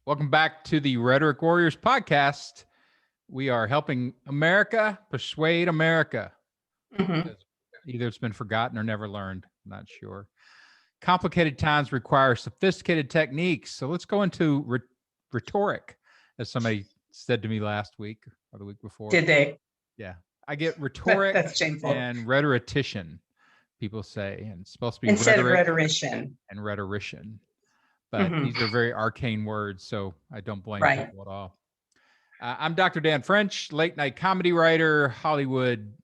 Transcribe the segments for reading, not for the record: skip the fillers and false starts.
Welcome back to the Rhetoric Warriors podcast. We are helping America persuade America. Mhm. Either it's been forgotten or never learned. I'm not sure. Complicated times require sophisticated techniques. So let's go into rhetoric, as somebody said to me last week or the week before. Did they? Yeah. I get rhetoric That's shameful. and rhetorician, people say. And it's supposed to be Instead of rhetoric rhetorician. and rhetorician. But these are very arcane words, so I don't blame Right. people at all. I'm Dr. Dan French, late night comedy writer, Hollywood,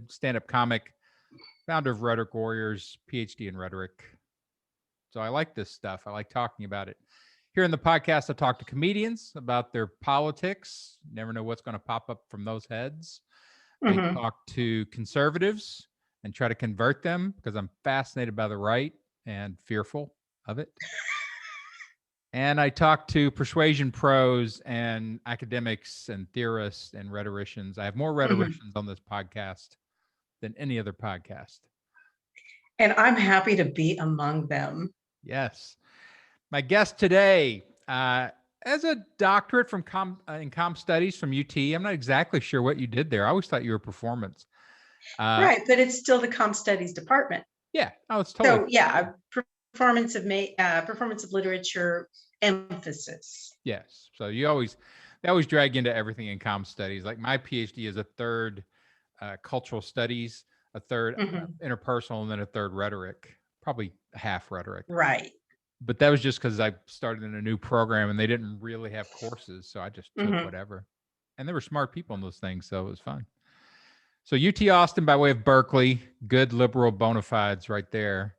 stand-up comic, founder of Rhetoric Warriors, PhD in rhetoric. So I like this stuff. I like talking about it. Here in the podcast, I talk to comedians about their politics. Never know what's going to pop up from those heads. I talk to conservatives and try to convert them because I'm fascinated by the right and fearful of it. And I talk to persuasion pros and academics and theorists and rhetoricians. I have more rhetoricians on this podcast than any other podcast. And I'm happy to be among them. Yes. My guest today, as a doctorate from in Comm Studies from UT, I'm not exactly sure what you did there. I always thought you were performance. Right, but it's still the Comm Studies department. Yeah. Oh, it's totally. So yeah, performance of literature emphasis. Yes. So they always drag into everything in Comm Studies. Like my PhD is a third cultural studies, a third interpersonal, and then a third rhetoric, probably half rhetoric. Right. But that was just because I started in a new program and they didn't really have courses. So I just took whatever. And there were smart people in those things. So it was fun. So UT Austin by way of Berkeley, good liberal bona fides right there.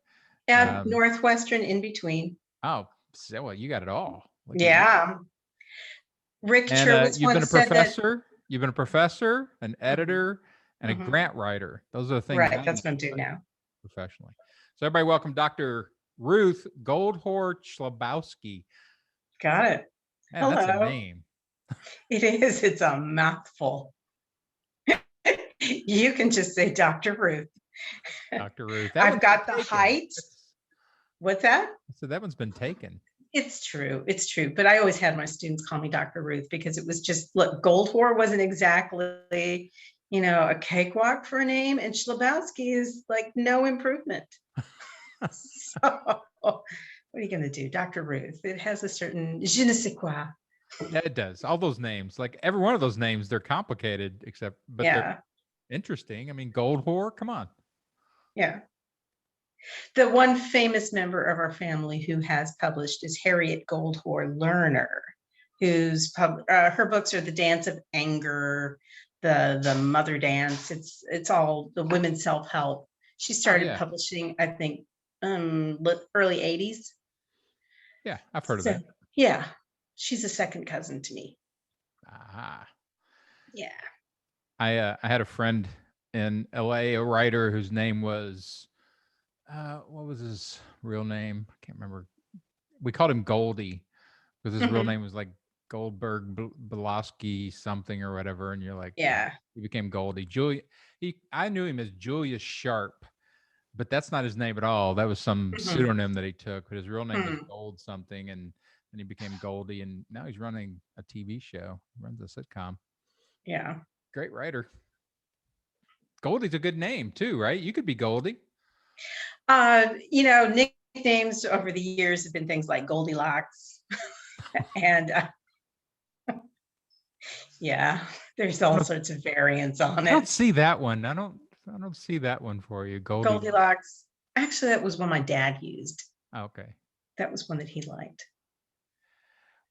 And Northwestern in between. Oh, so well, you got it all. Yeah. Rick Sherwood you've been a professor. You've been a professor, an editor, and a grant writer. Those are the things. Right. That's what I'm doing now. Professionally. So everybody welcome Dr. Ruth Goldhor Chlebowski. Got it. Man, hello. That's a name. It is. It's a mouthful. You can just say Dr. Ruth. Dr. Ruth. I've got the height. What's that? So that one's been taken. It's true. It's true. But I always had my students call me Dr. Ruth because it was just, look, Goldhor wasn't exactly, a cakewalk for a name. And Chlebowski is like no improvement. So what are you going to do? Dr. Ruth. It has a certain je ne sais quoi. Yeah, it does. All those names, like every one of those names, they're complicated, but they're interesting. I mean, Goldhor, come on. Yeah. The one famous member of our family who has published is Harriet Goldhor Lerner, whose her books are The Dance of Anger, the Mother Dance. It's all the women's self-help. She started publishing, I think, early 80s. Yeah, I've heard of that. Yeah, she's a second cousin to me. Ah. Yeah. I had a friend in LA, a writer whose name was, what was his real name? I can't remember. We called him Goldie because his real name was like Goldberg Belowski something or whatever. And you're like, yeah, he became Goldie. I knew him as Julius Sharp, but that's not his name at all. That was some pseudonym that he took, but his real name was Gold something. And then he became Goldie. And now he's running a TV show, runs a sitcom. Yeah. Great writer. Goldie's a good name too, right? You could be Goldie. Nicknames over the years have been things like Goldilocks. And there's all sorts of variants on it. I don't see that one. I don't see that one for you. Goldilocks. Actually, that was one my dad used. Oh, okay. That was one that he liked.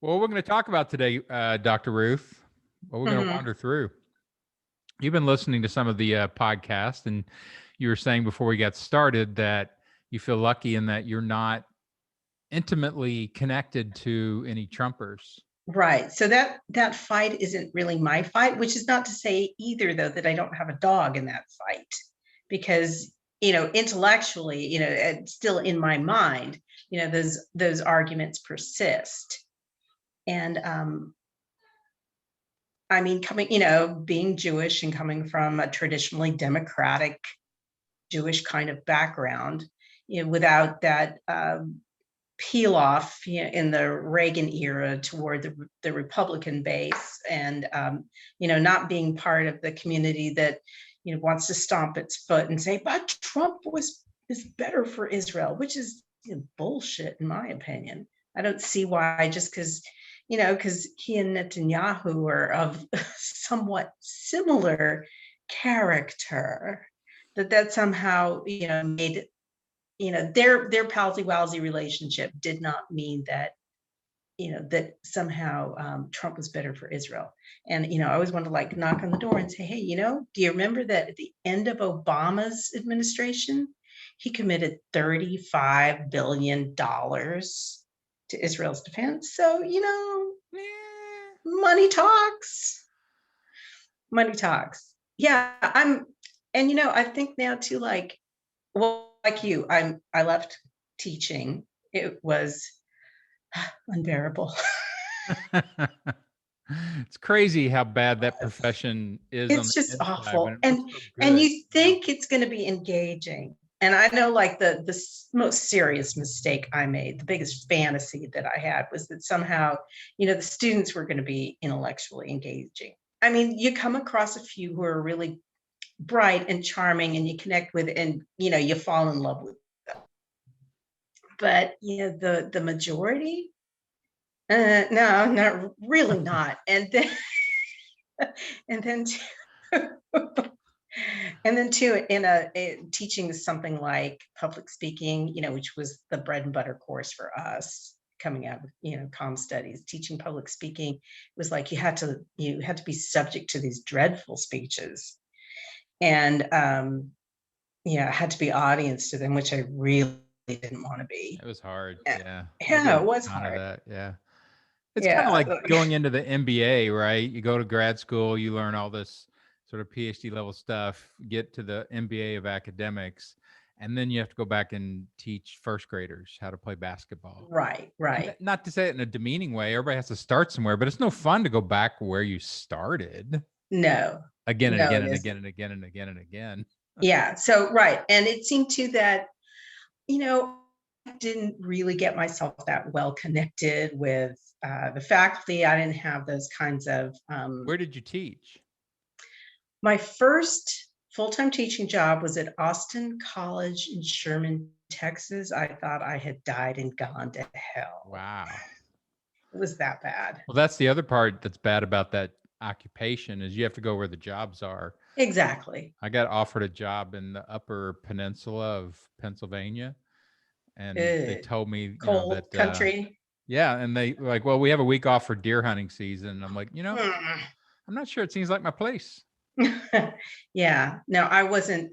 Well, we're going to talk about today, Dr. Ruth. Well, we're going to wander through. You've been listening to some of the podcast, and you were saying before we got started that you feel lucky in that you're not intimately connected to any Trumpers. Right. So that fight isn't really my fight, which is not to say either, though, that I don't have a dog in that fight, because, intellectually, still in my mind, those arguments persist. And I mean, being Jewish and coming from a traditionally democratic Jewish kind of background, without that peel off, in the Reagan era toward the Republican base, and not being part of the community that wants to stomp its foot and say, but Trump is better for Israel, which is bullshit in my opinion. I don't see why, just because he and Netanyahu are of somewhat similar character, that somehow made their palsy-walsy relationship did not mean that that somehow Trump was better for Israel. And I always want to like knock on the door and say, hey, do you remember that at the end of Obama's administration, he committed $35 billion to Israel's defense? So money talks. Money talks. Yeah, I think now too, like, well, like you, I left teaching. It was unbearable. It's crazy how bad that profession is. It's just awful. And you think it's going to be engaging. And I know, like, the most serious mistake I made, the biggest fantasy that I had, was that somehow, the students were going to be intellectually engaging. I mean, you come across a few who are really bright and charming, and you connect with, and you fall in love with them. But the majority, no, not really, not. And then too, in teaching something like public speaking, which was the bread and butter course for us coming out of Comm Studies. Teaching public speaking was like you had to be subject to these dreadful speeches, and I had to be audience to them, which I really didn't want to be. It was hard. Yeah, it was hard. That. Yeah. It's kind of like going into the MBA, right? You go to grad school, you learn all this sort of PhD level stuff, get to the MBA of academics, and then you have to go back and teach first graders how to play basketball. Right. And not to say it in a demeaning way. Everybody has to start somewhere, but it's no fun to go back where you started. No. Again and again and again and again and again and again. Yeah. So, right. And it seemed to that, I didn't really get myself that well connected with the faculty. I didn't have those kinds of. Where did you teach? My first full-time teaching job was at Austin College in Sherman, Texas. I thought I had died and gone to hell. Wow. It was that bad. Well, that's the other part that's bad about that occupation, is you have to go where the jobs are. Exactly. I got offered a job in the Upper Peninsula of Pennsylvania, and they told me cold that country. Yeah, and they were like, well, we have a week off for deer hunting season. And I'm like, I'm not sure. It seems like my place. Yeah. No, I wasn't.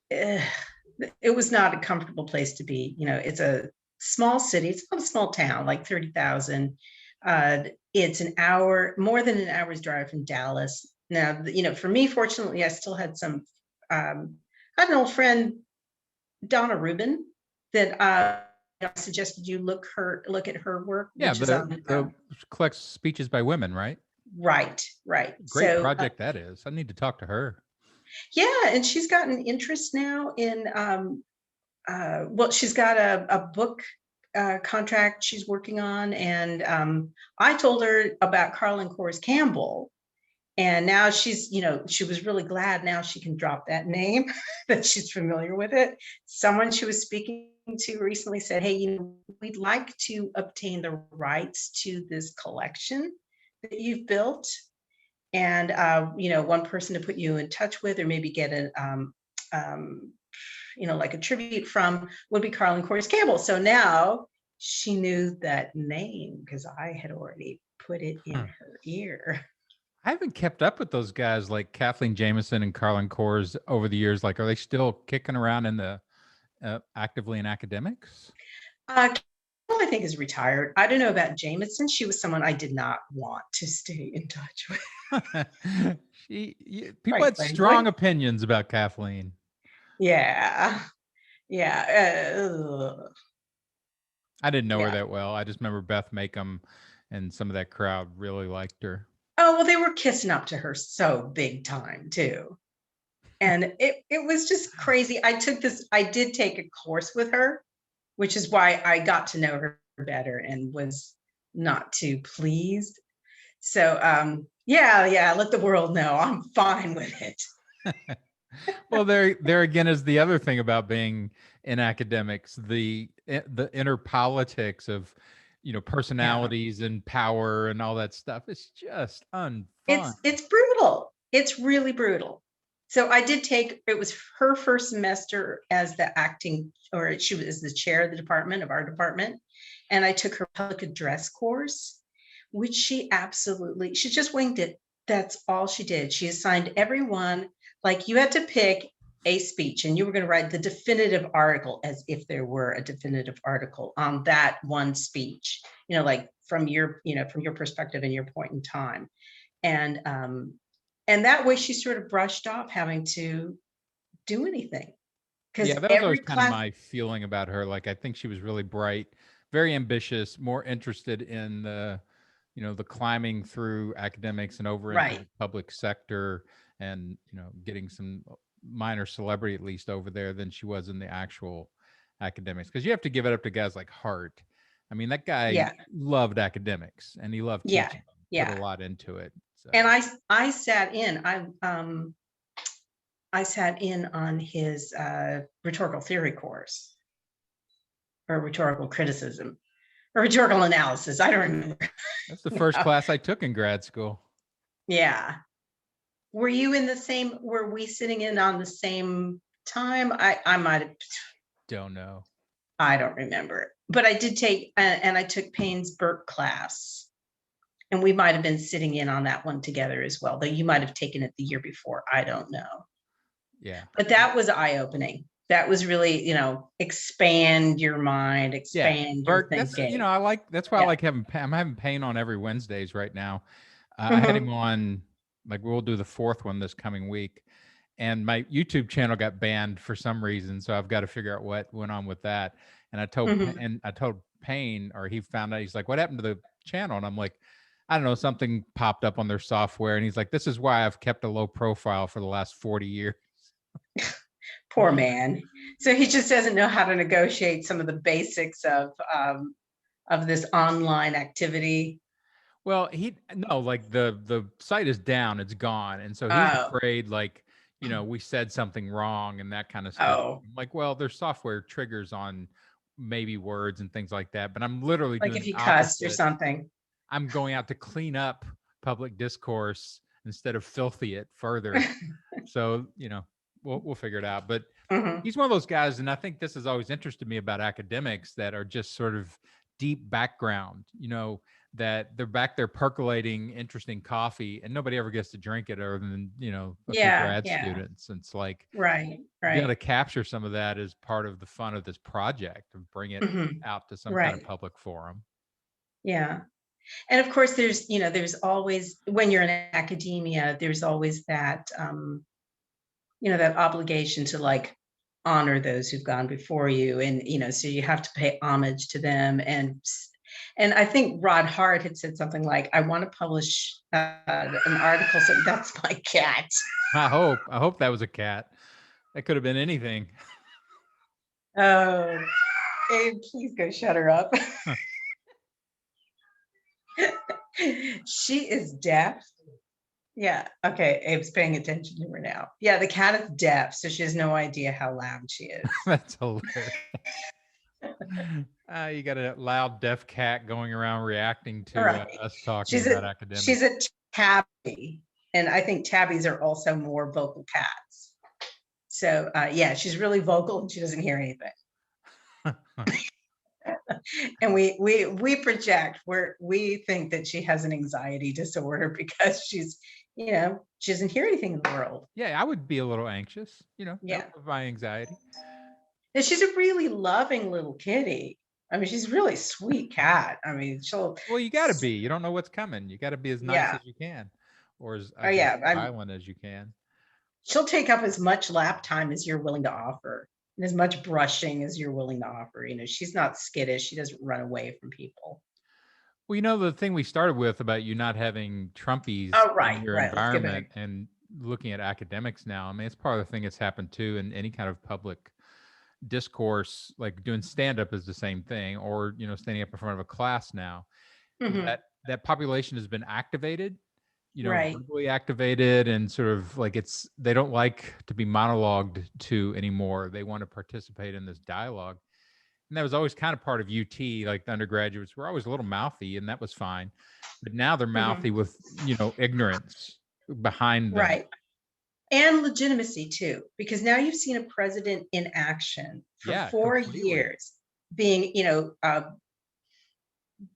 It was not a comfortable place to be. It's a small city. It's not a small town, like 30,000. It's more than an hour's drive from Dallas. Now, for me, fortunately, I still had some. I had an old friend, Donna Rubin, that I suggested you look at her work. Yeah, collects speeches by women, right? Right. Great project that is. I need to talk to her. Yeah, and she's got an interest now in. She's got a book contract she's working on, and I told her about Carlin Cores Campbell, and now she's, she was really glad now she can drop that name, that she's familiar with it. Someone she was speaking to recently said, hey, we'd like to obtain the rights to this collection that you've built. And, one person to put you in touch with, or maybe get like a tribute from, would be Carlin Cores Campbell. So now she knew that name because I had already put it in her ear. I haven't kept up with those guys like Kathleen Jamison and Carlin Cores over the years. Like, are they still kicking around in the actively in academics? I think is retired. I don't know about Jamison. She was someone I did not want to stay in touch with. People had strong opinions about Kathleen. Yeah. I didn't know her that well. I just remember Beth Makem and some of that crowd really liked her. Oh, well, they were kissing up to her so big time too. And it was just crazy. I did take a course with her, which is why I got to know her better and was not too pleased. So yeah, let the world know I'm fine with it. Well, there again is the other thing about being in academics, the inner politics of, personalities and power and all that stuff. It's just unfun. It's brutal. It's really brutal. So I did take, it was her first semester as the acting, or she was the chair of the department, of our department. And I took her public address course, which she just winged it. That's all she did. She assigned everyone, like you had to pick a speech and you were going to write the definitive article, as if there were a definitive article on that one speech, like from your perspective and your point in time. And that way she sort of brushed off having to do anything. Because Yeah, that was always kind of my feeling about her. Like, I think she was really bright, very ambitious, more interested in the climbing through academics and over into the public sector, and getting some minor celebrity at least over there than she was in the actual academics. Because you have to give it up to guys like Hart. I mean, that guy loved academics and he loved teaching. Put a lot into it. So. And I sat in. I sat in on his rhetorical theory course, or rhetorical criticism, or rhetorical analysis. I don't remember. That's the first class I took in grad school. Yeah. Were you in the same? Were we sitting in on the same time? I might have. Don't know. I don't remember. But I did take, and I took Payne's Burke class. And we might have been sitting in on that one together as well, though you might have taken it the year before. I don't know. Yeah. But that was eye-opening. That was really, expand your mind, expand your thinking. That's why I like I'm having Payne on every Wednesdays right now. I had him on, like, we'll do the fourth one this coming week. And my YouTube channel got banned for some reason. So I've got to figure out what went on with that. And I told Payne, or he found out, he's like, what happened to the channel? And I'm like, I don't know, something popped up on their software. And he's like, this is why I've kept a low profile for the last 40 years. Poor man. So he just doesn't know how to negotiate some of the basics of this online activity. Well, the site is down, it's gone. And so he's afraid, like, we said something wrong and that kind of stuff. I'm like, well, there's software triggers on maybe words and things like that. But I'm literally like doing if you cussed or something. I'm going out to clean up public discourse instead of filthy it further. So, we'll figure it out. But he's one of those guys, and I think this has always interested me about academics that are just sort of deep background, that they're back there percolating interesting coffee and nobody ever gets to drink it other than, a few grad students. And it's like, right. You got to capture some of that as part of the fun of this project and bring it out to some kind of public forum. Yeah. And of course, there's always, when you're in academia, there's always that, that obligation to, like, honor those who've gone before you. And, so you have to pay homage to them. And I think Rod Hart had said something like, I want to publish an article. So that's my cat. I hope that was a cat. That could have been anything. Oh, Abe, please go shut her up. She is deaf. Yeah. Okay. Abe's paying attention to her now. Yeah. The cat is deaf, so she has no idea how loud she is. That's hilarious. You got a loud deaf cat going around reacting to us talking about academics. She's a tabby, and I think tabbies are also more vocal cats. So she's really vocal and she doesn't hear anything. And we project where we think that she has an anxiety disorder because she doesn't hear anything in the world. Yeah, I would be a little anxious, my anxiety. And she's a really loving little kitty. I mean, she's a really sweet cat. I mean, well, you got to be. You don't know what's coming. You got to be as nice as you can, or as violent as you can. She'll take up as much lap time as you're willing to offer, and as much brushing as you're willing to offer. She's not skittish. She doesn't run away from people. Well, the thing we started with about you not having Trumpies in your environment and looking at academics now, I mean, it's part of the thing that's happened too in any kind of public, discourse, like doing stand-up is the same thing, or standing up in front of a class now. Mhm. That population has been activated, Right. verbally activated, and sort of like they don't like to be monologued to anymore. They want to participate in this dialogue. And that was always kind of part of UT. Like the undergraduates were always a little mouthy, and that was fine. But now they're mouthy Mhm. with, ignorance behind them. Right. And legitimacy too, because now you've seen a president in action for Yeah, 4 completely. years being,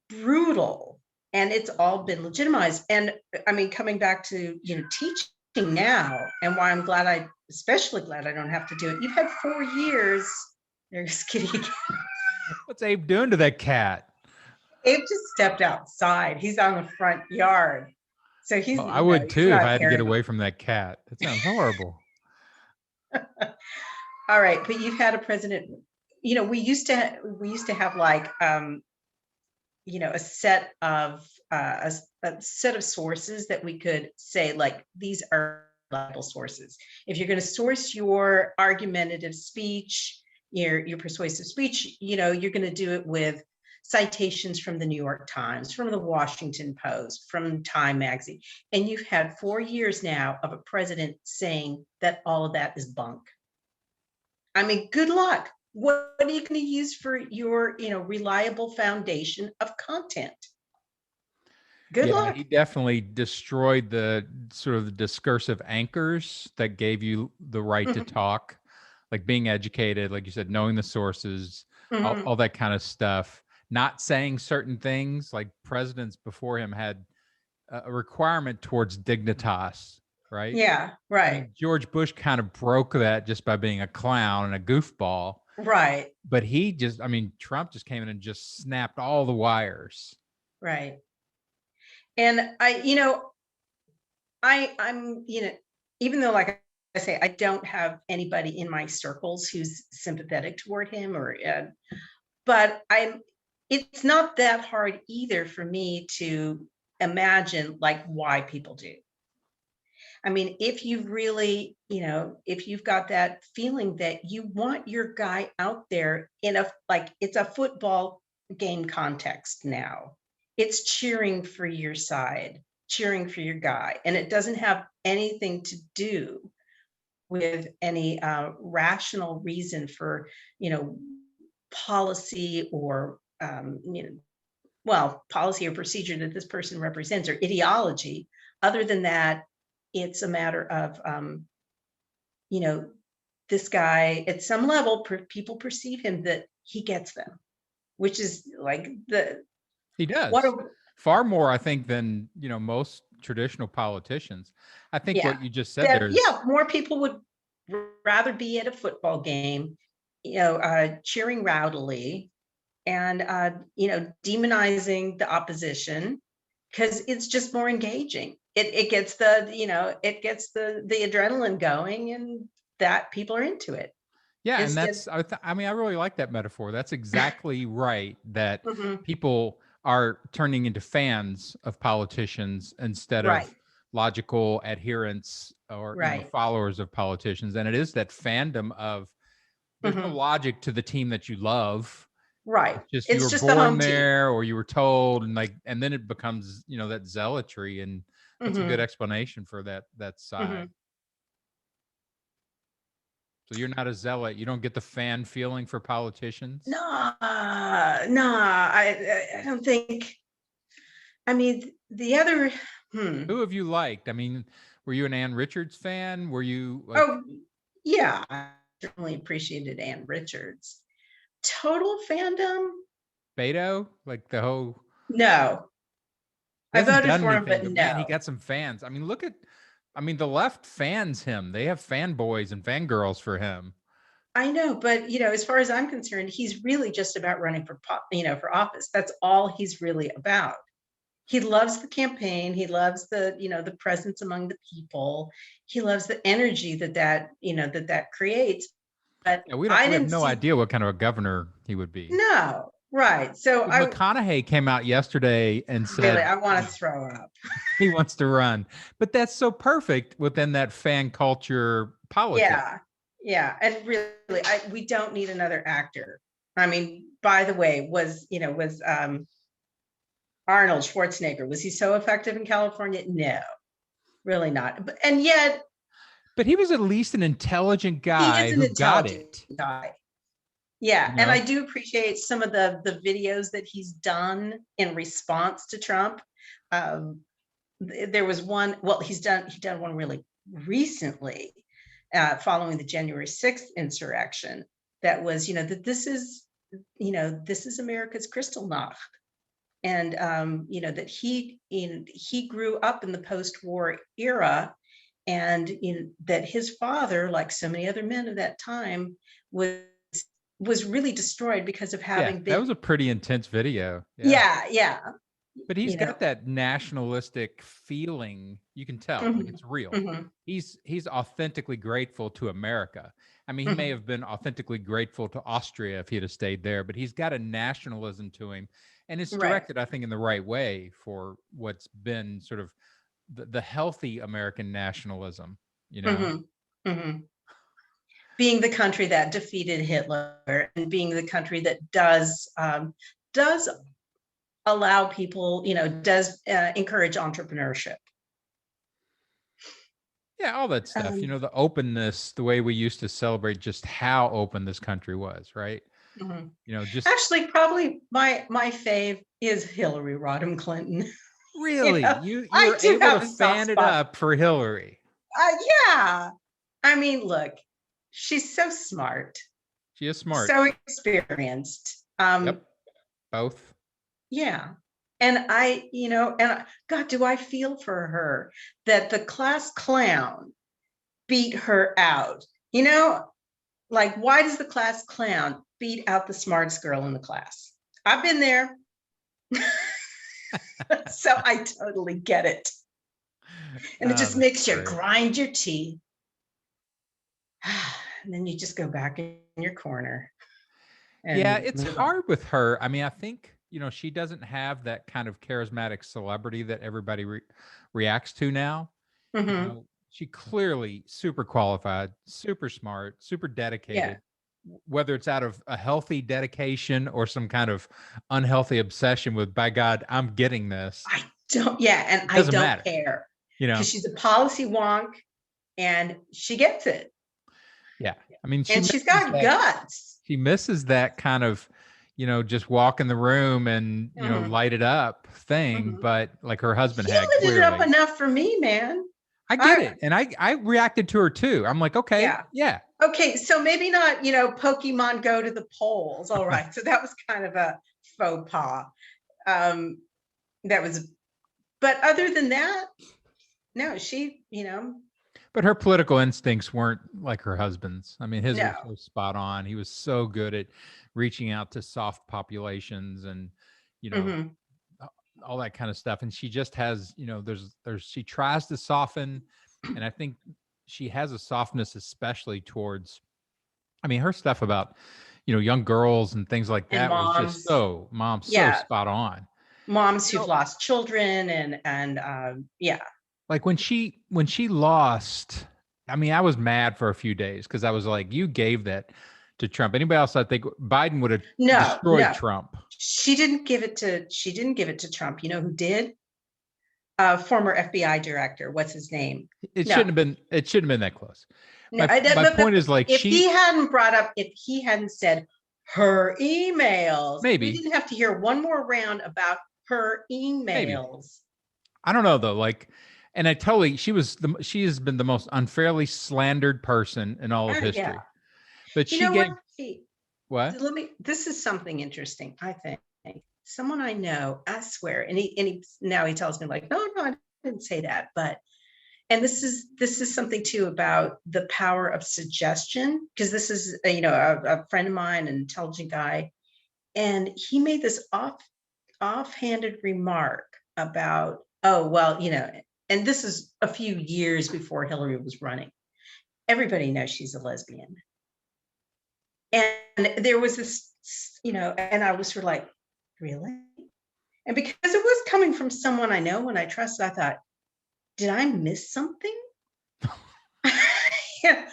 brutal, and it's all been legitimized. And I mean, coming back to, teaching now, and why I'm especially glad I don't have to do it. You've had 4 years. There's Kitty again. What's Abe doing to that cat? Abe just stepped outside. He's on the front yard. So he's, Well, I would he's too if not I had to get hearing. away from that cat. That sounds horrible. All right, but you've had a president, we used to have like a set of a set of sources that we could say, like, these are reliable sources. If you're going to source your argumentative speech, your persuasive speech, you're going to do it with citations from the New York Times, from the Washington Post, from Time Magazine. And you've had 4 years now of a president saying that all of that is bunk. I mean, good luck. What are you going to use for your, reliable foundation of content? Good Yeah, luck. he definitely destroyed the sort of the discursive anchors that gave you the right to Mhm. talk, like being educated, like you said, knowing the sources, Mhm. all that kind of stuff. Not saying certain things, like presidents before him had a requirement towards dignitas, right? Yeah, I right, mean, George Bush kind of broke that just by being a clown and a goofball. right, But Trump just came in and just snapped all the wires. right. And I'm, even though, like I say, I don't have anybody in my circles who's sympathetic toward him, but it's not that hard either for me to imagine, like, why people do. I mean, if you really, if you've got that feeling that you want your guy out there it's a football game context now. It's cheering for your side, cheering for your guy. And it doesn't have anything to do with any rational reason for, policy or, policy or procedure that this person represents, or ideology. Other than that, it's a matter of, you know, this guy at some level, people perceive him that he gets them, which is like He what does a, far more, I think, than most traditional politicians. I think yeah, what you just said there is, more people would rather be at a football game, cheering rowdily and, demonizing the opposition, because it's just more engaging. It gets the adrenaline going, and that people are into it. yeah, and Instead, I really like that metaphor. That's exactly right. That mhm, people are turning into fans of politicians instead right, of logical adherents or right, followers of politicians, and it is that fandom of there's no mhm, logic to the team that you love. right. It's just you It's were just the born home team. there or you were told, and then it becomes, that zealotry, and that's a good Mhm, explanation for that side. mhm. So you're not a zealot. You don't get the fan feeling for politicians. Nah, nah. I don't think. I mean, the other. Who have you liked? Were you an Ann Richards fan? Were you like Oh, yeah. I certainly appreciated Ann Richards. Total fandom? Beto? Like the whole No. he I hasn't voted done for him, anything, but but man, he no. got some fans. The left fans him. They have fanboys and fangirls for him. I know, but as far as I'm concerned, he's really just about running for office. That's all he's really about. He loves the campaign. He loves the presence among the people. He loves the energy that creates. But Yeah, I we have didn't no see. idea what kind of a governor he would be. No, right. So But McConaughey came out yesterday and really, said I want to throw up. he wants to run. But that's so perfect within that fan culture politics. Yeah. Yeah, and really, we don't need another actor. I mean, by the way, was Arnold Schwarzenegger, was he so effective in California? No, really not. And yet But he was at least an intelligent he is guy an who got intelligent it. guy. Yeah, You and I know? do appreciate some of the videos that he's done in response to Trump. There was one, well, he done one really recently, following the January 6th insurrection, that was, that this is, this is America's Kristallnacht. And that he grew up in the post-war era, and that his father, like so many other men of that time, was really destroyed because of Yeah, having that been. was a pretty intense video. Yeah. But he's got that nationalistic feeling. You can tell, like it's real. Mhm. He's authentically grateful to America. I mean, he may have been authentically grateful to Austria if he'd have stayed there, but he's got a nationalism to him, and it's Right. directed, I think, in the right way for what's been sort of the healthy American nationalism. Being the country that defeated Hitler, and being the country that does allow people, does encourage entrepreneurship. Yeah, all that stuff. The openness, the way we used to celebrate just how open this country was, right? Just Actually, probably my fave is Hillary Rodham Clinton. really, I you're do able have to a soft fan it spot. up for Hillary. Yeah. I mean, look, she's so smart. She is smart. So experienced. Yep. Both. Yeah. And God, do I feel for her that the class clown beat her out? Like, why does the class clown beat out the smartest girl in the class? I've been there. So I totally get it. And it just makes you grind your teeth. And then you just go back in your corner. Yeah, it's hard with her. I mean, I think, she doesn't have that kind of charismatic celebrity that everybody reacts to now. She clearly super qualified, super smart, super dedicated. Whether it's out of a healthy dedication or some kind of unhealthy obsession with, by God, I'm getting this. I don't care. Because she's a policy wonk and she gets it. Yeah. I mean, she's got guts. She misses that kind of, just walk in the room and, light it up thing. But like her husband had lit clearly. It up enough for me, man. I get it. And I reacted to her too. I'm like, okay. Yeah. Okay. So maybe not, Pokemon Go to the polls. All right. So that was kind of a faux pas. But other than that, no, she, But her political instincts weren't like her husband's. I mean, his No. was so spot on. He was so good at reaching out to soft populations and, all that kind of stuff. And she just has, she tries to soften. And I think she has a softness, especially towards, I mean, her stuff about, young girls and things like that was just so spot on. Moms who've lost children and like when she lost, I mean, I was mad for a few days because I was like, you gave that to Trump. Anybody else, I think Biden would have destroyed Trump. She didn't give it to Trump. You know who did? Former FBI director. What's his name? It shouldn't have been that close. No, my point is, like, if he hadn't said her emails, maybe we didn't have to hear one more round about her emails. Maybe. I don't know though. Like, and she has been the most unfairly slandered person in all of history. Yeah. But she gave what? This is something interesting. I think someone I know, I swear, and he now he tells me like, no, I didn't say that. And this is something too about the power of suggestion, because this is a friend of mine, an intelligent guy, and he made this offhanded remark about, oh well, and this is a few years before Hillary was running. Everybody knows she's a lesbian. And there was this, and I was sort of like, really? And because it was coming from someone I know and I trust, I thought, did I miss something? Yeah.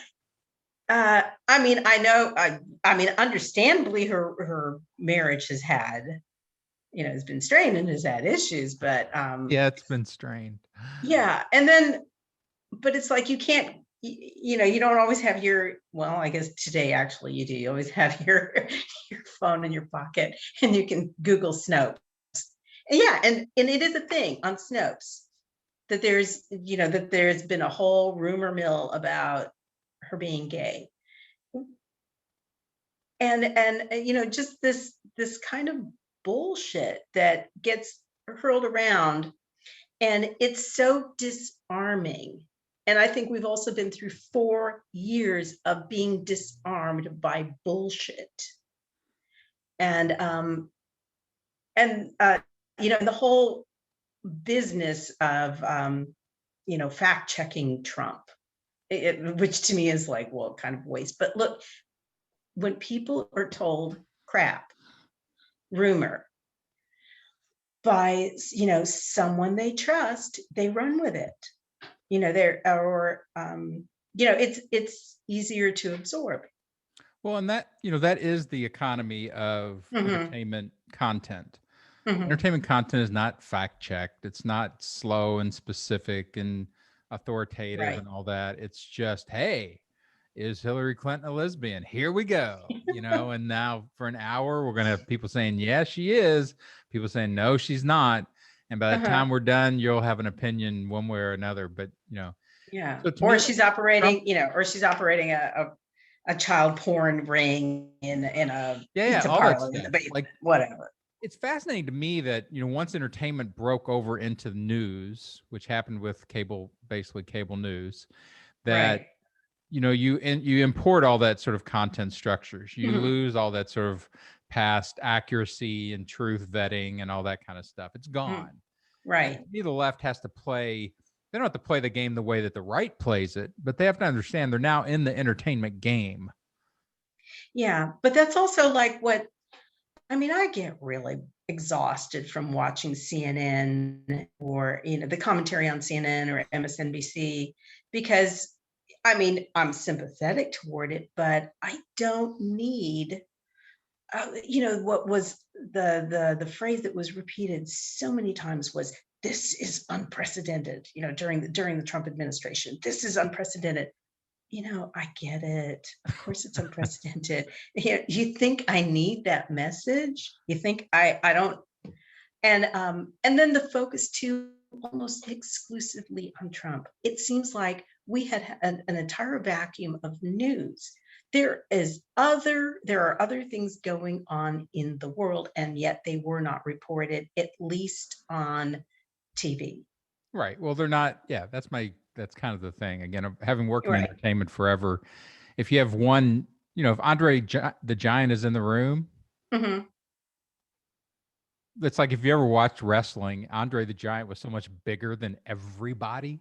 I mean, I know, I mean, understandably, her marriage has had, has been strained and has had issues, but Yeah, it's been strained. yeah. And then, but it's like you can't, you don't always have well, I guess today actually you do. You always have your phone in your pocket and you can Google Snopes. And yeah, and it is a thing on Snopes that there's been a whole rumor mill about her being gay. And just this kind of bullshit that gets hurled around, and it's so disarming. And I think we've also been through 4 years of being disarmed by bullshit. And the whole business of fact checking Trump, which to me is like, well, kind of waste. But look, when people are told crap, rumor, by someone they trust, they run with it. It's easier to absorb. Well, and that is the economy of entertainment content. Entertainment content is not fact checked. It's not slow and specific and authoritative Right. and all that. It's just, hey, is Hillary Clinton a lesbian? Here we go. And now for an hour, we're going to have people saying, yeah, she is. People saying, no, she's not. And by the time we're done, you'll have an opinion one way or another. But, yeah. So to Or me, she's operating, or she's operating a child porn ring in a pizza all parlor that in the stuff. basement, Like, whatever. it's fascinating to me that once entertainment broke over into the news, which happened with basically cable news, that Right. you import all that sort of content structures. You Mhm. lose all that sort of past accuracy and truth vetting and all that kind of stuff. It's gone. And Right. to me, the left has to play. They don't have to play the game the way that the right plays it, but they have to understand they're now in the entertainment game. Yeah, but that's also like I get really exhausted from watching CNN or the commentary on CNN or MSNBC, because I'm sympathetic toward it, but I don't need what was the phrase that was repeated so many times was, this is unprecedented, during the Trump administration. This is unprecedented. I get it. Of course it's unprecedented. You think I need that message? You think I don't? And then the focus too, almost exclusively on Trump. It seems like we had an entire vacuum of news. There are other things going on in the world, and yet they were not reported, at least on TV. Right. Well, they're not. Yeah, that's kind of the thing. Again, having worked in Right. entertainment forever, if you have one, if Andre the Giant is in the room, Mm-hmm. it's like if you ever watched wrestling, Andre the Giant was so much bigger than everybody.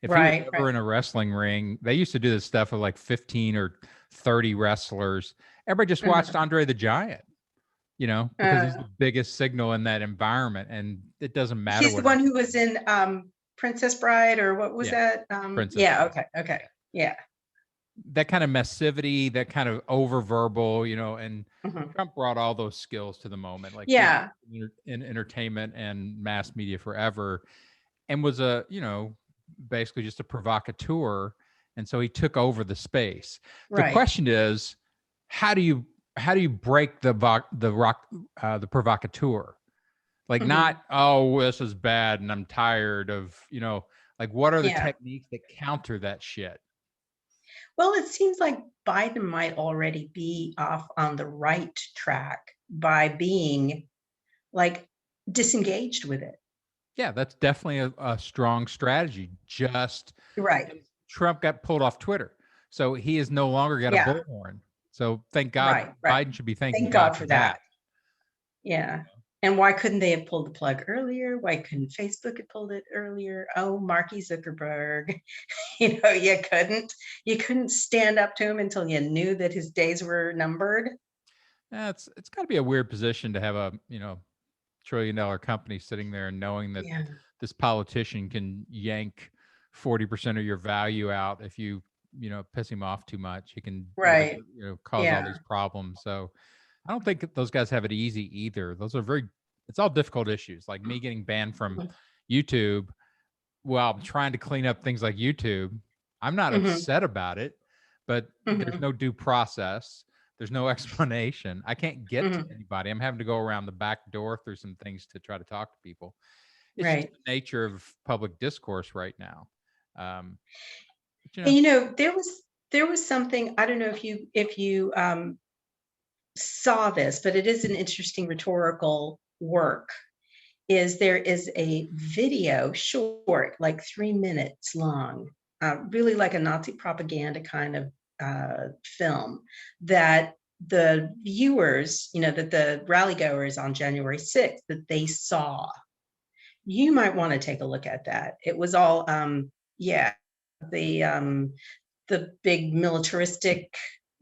If he was Right. ever in a wrestling ring, they used to do this stuff of like 15 or 30 wrestlers. Everybody just watched Andre the Giant, because he's the biggest signal in that environment. And it doesn't matter He's the what. one who was in Princess Bride, or what was Yeah, that? Princess Yeah. Bride. Okay. Yeah. That kind of massivity, that kind of over verbal, and Mhm. Trump brought all those skills to the moment. Like he's Yeah. in entertainment and mass media forever, and was a, basically just a provocateur. And so he took over the space. The Right. question is, how do you break the provocateur? Like, Mhm. not, oh, this is bad and I'm tired of, like, what are the Yeah. techniques that counter that shit? Well, it seems like Biden might already be off on the right track by being like disengaged with it. Yeah, that's definitely a strong strategy. Just Right. Trump got pulled off Twitter, so he has no longer got a Yeah. bullhorn. So thank God, Right. Right. Biden should be thanking Thank God God for for that. that. Yeah. And why couldn't they have pulled the plug earlier? Why couldn't Facebook have pulled it earlier? Oh, Marky Zuckerberg, you couldn't stand up to him until you knew that his days were numbered. It's got to be a weird position to have a $1 trillion company sitting there and knowing that Yeah. this politician can yank 40% of your value out if you piss him off too much. He can, Right. cause all Yeah. these problems. So I don't think those guys have it easy either. It's all difficult issues. Like me getting banned from YouTube while I'm trying to clean up things like YouTube. I'm not Mhm. upset about it, but there's Mhm. no due process. There's no explanation. I can't get to Mhm. anybody. I'm having to go around the back door through some things to try to talk to people. It's just Right. the nature of public discourse right now. Um, but, And there was something, I don't know if you saw this, but it is an interesting rhetorical work. There is a video short, like 3 minutes long, really like a Nazi propaganda kind of film, that the viewers, that the rally goers on January 6th, that they saw. You might want to take a look at that. It was all, yeah, the big militaristic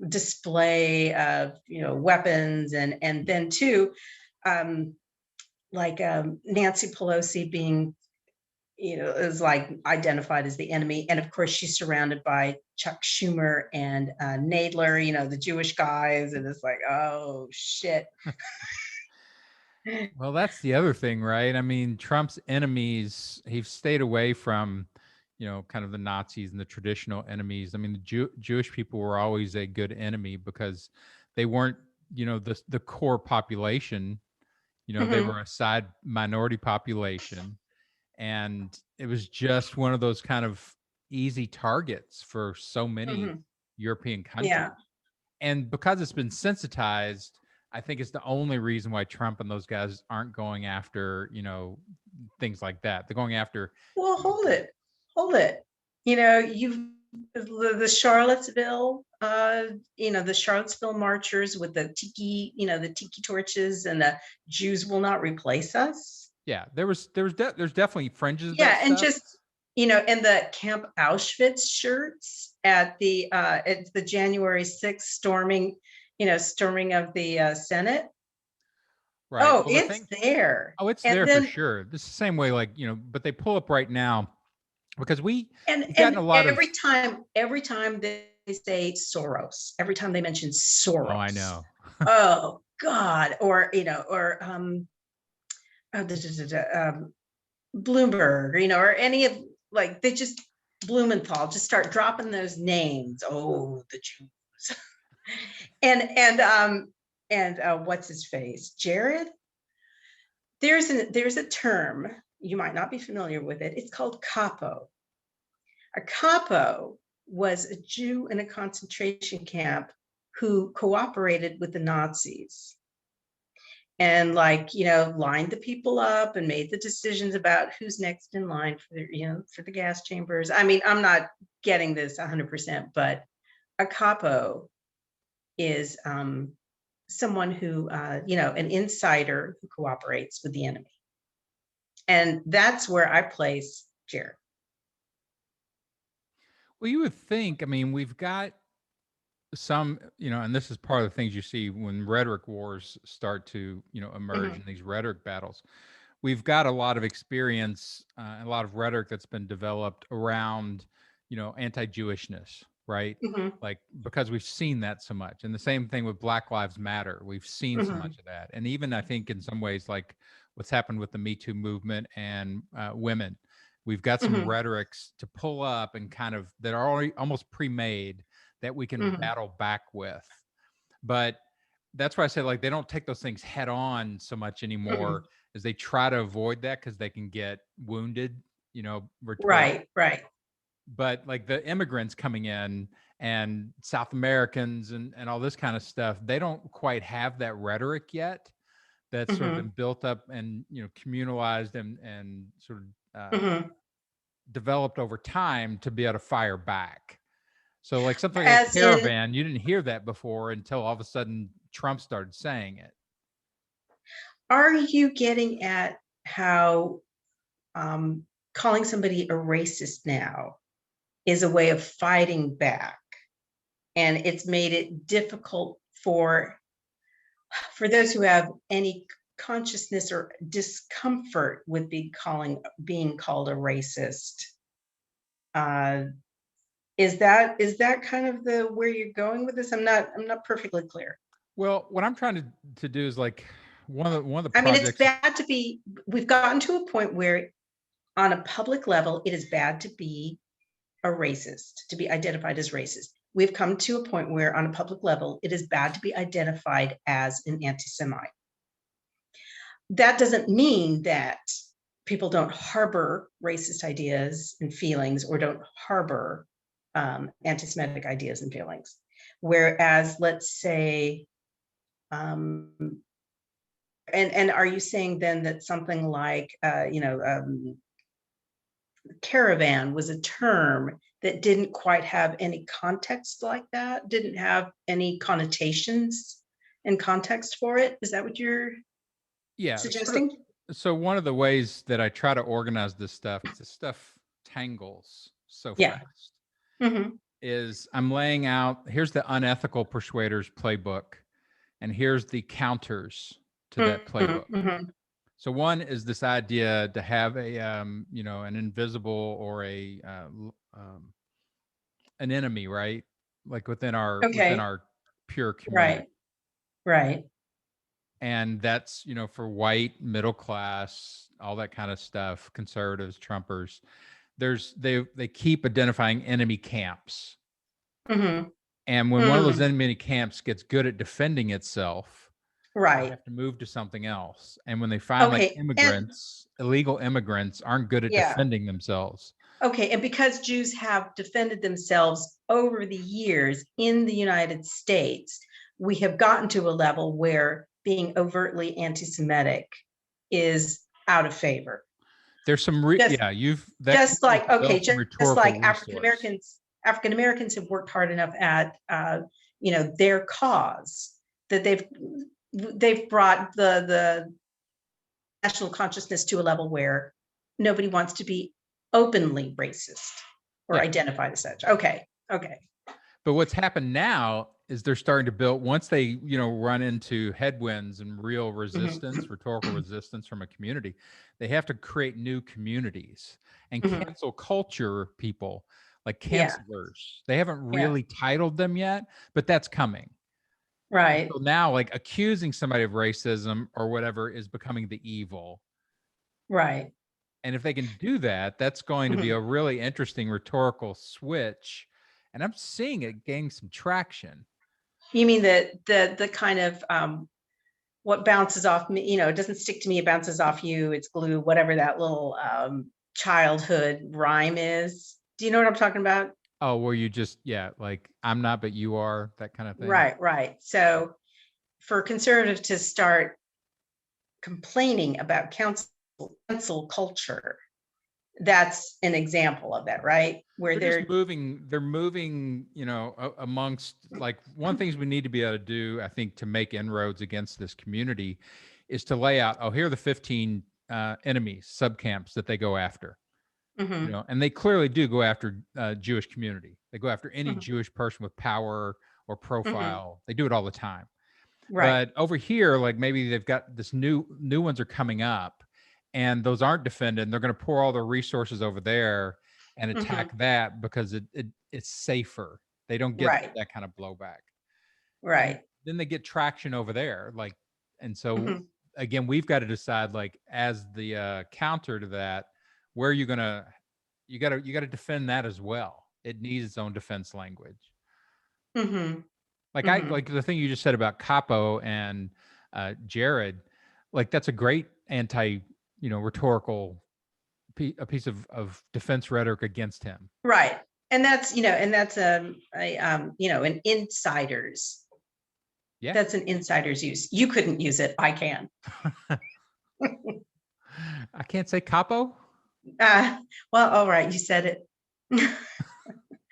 display of weapons, and then too, um, like Nancy Pelosi being, is like identified as the enemy, and of course she's surrounded by Chuck Schumer and Nadler, the Jewish guys, and it's like, oh shit. well, that's the other thing, right? I mean, Trump's enemies, he's stayed away from, kind of the Nazis and the traditional enemies. I mean, the Jewish people were always a good enemy because they weren't, the core population. They Mhm. were a side minority population, and it was just one of those kind of easy targets for so many Mhm. European countries. Yeah. And because it's been sensitized, I think it's the only reason why Trump and those guys aren't going after, things like that. They're going after Well, hold it. You've the Charlottesville, the Charlottesville marchers with the tiki torches, and the Jews will not replace us. yeah, there's definitely fringes of that Yeah, and stuff. just, and the Camp Auschwitz shirts at the January 6th storming of the Senate. Right. Oh, Well, the it's thing, there. oh, it's And there for then sure. This is the same way, like, but they pull up right now because and we've gotten a and lot of, every time they say Soros, every time they mention oh, I Soros, know. oh God, or Bloomberg, or any of, like, they just, Blumenthal, just start dropping those names. Oh, the Jews. And what's his face? Jared? There's a term, you might not be familiar with it. It's called capo. A capo was a Jew in a concentration camp who cooperated with the Nazis and, like, lined the people up and made the decisions about who's next in line for the gas chambers. I mean, I'm not getting this 100%, but a capo is someone who, an insider who cooperates with the enemy. And that's where I place Jared. Well, you would think, I mean, we've got some, and this is part of the things you see when rhetoric wars start to, emerge in Mhm. these rhetoric battles. We've got a lot of experience, and a lot of rhetoric that's been developed around, anti-Jewishness, right? Mhm. Like, because we've seen that so much. And the same thing with Black Lives Matter. We've seen so Mhm. much of that. And even I think in some ways, like what's happened with the Me Too movement and women, we've got some Mhm. rhetorics to pull up and kind of that are already almost pre-made that we can Mhm. battle back with. But that's why I said, like, they don't take those things head on so much anymore, Mhm. as they try to avoid that because they can get wounded, rhetoric. Right, right. But like the immigrants coming in and South Americans and all this kind of stuff, they don't quite have that rhetoric yet. That's sort of been Mhm. built up and, communalized and sort of Mhm. developed over time to be able to fire back. So like something like a As in, caravan, you didn't hear that before until all of a sudden Trump started saying it. are you getting at how um, calling somebody a racist now is a way of fighting back? And it's made it difficult for those who have any consciousness or discomfort with being called a racist. Uh, Is that kind of the where you're going with this? I'm not perfectly clear. Well, what I'm trying to do is like one of the I mean, it's projects. bad to be. We've gotten to a point where, on a public level, it is bad to be a racist, to be identified as racist. We've come to a point where, on a public level, it is bad to be identified as an anti-Semite. That doesn't mean that people don't harbor racist ideas and feelings, or don't harbor anti-Semitic ideas and feelings. Whereas, let's say, and are you saying then that something like, caravan was a term that didn't quite have any context like that, didn't have any connotations and context for it? Is that what you're suggesting? So one of the ways that I try to organize this stuff, because this stuff tangles so Yeah. fast, Mm-hmm. is I'm laying out, here's the unethical persuaders playbook, and here's the counters to that playbook. Mm-hmm. So one is this idea to have a, an invisible or an enemy, right? Like within our pure community. Right. And that's, for white, middle class, all that kind of stuff, conservatives, Trumpers. They keep identifying enemy camps. Mm-hmm. And when one of those enemy camps gets good at defending itself, right, they have to move to something else. And when they find like immigrants, illegal immigrants aren't good at defending themselves. Okay, and because Jews have defended themselves over the years in the United States, we have gotten to a level where being overtly anti-Semitic is out of favor. There's some just like African Americans have worked hard enough at their cause that they've brought the national consciousness to a level where nobody wants to be openly racist or identified as such. Okay. But what's happened now is they're starting to build, once they, run into headwinds and real resistance, rhetorical resistance from a community, they have to create new communities and cancel culture people, like cancelers. They haven't really titled them yet, but that's coming. Right. So now, like, accusing somebody of racism or whatever is becoming the evil. Right. And if they can do that, that's going to be a really interesting rhetorical switch. And I'm seeing it gain some traction. You mean the kind of what bounces off me, it doesn't stick to me, it bounces off you, it's glue, whatever that little childhood rhyme is. Do you know what I'm talking about? Oh, where you just, like, I'm not, but you are, that kind of thing. Right. So for conservatives to start complaining about cancel culture, that's an example of that, right? Where they're moving, amongst, like, one things we need to be able to do, I think, to make inroads against this community is to lay out, here are the 15 enemies, subcamps that they go after. And they clearly do go after Jewish community. They go after any Jewish person with power or profile. They do it all the time. Right. But over here, like, maybe they've got this new ones are coming up, and those aren't defended, and they're going to pour all their resources over there and attack that because it's safer. They don't get that kind of blowback. Right. And then they get traction over there. Like, and so again, we've got to decide, like, as the counter to that, where you got to defend that as well. It needs its own defense language. Like, I like the thing you just said about Capo and Jared, like, that's a great rhetorical a piece of defense rhetoric against him. Right. And that's, an insider's. Yeah. That's an insider's use. You couldn't use it. I can. I can't say Capo? Well, all right. You said it.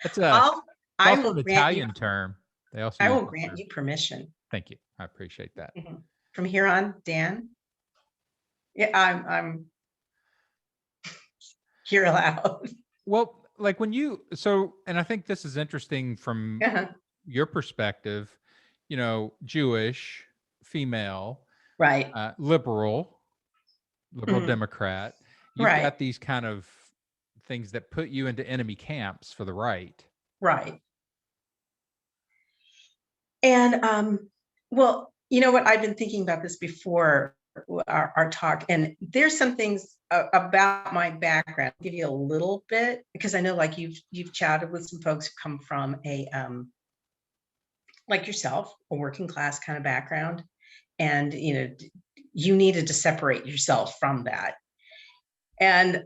That's also an Italian term. I will grant you permission. Thank you. I appreciate that. From here on, Dan. Yeah, I'm you're allowed. Well, like, when and I think this is interesting from your perspective, Jewish, female, right, liberal Democrat. You've got these kind of things that put you into enemy camps for the right. Right. And well, you know what? I've been thinking about this before our talk, and there's some things about my background. I'll give you a little bit, because I know like you've chatted with some folks who come from a like yourself, a working class kind of background, and you needed to separate yourself from that. And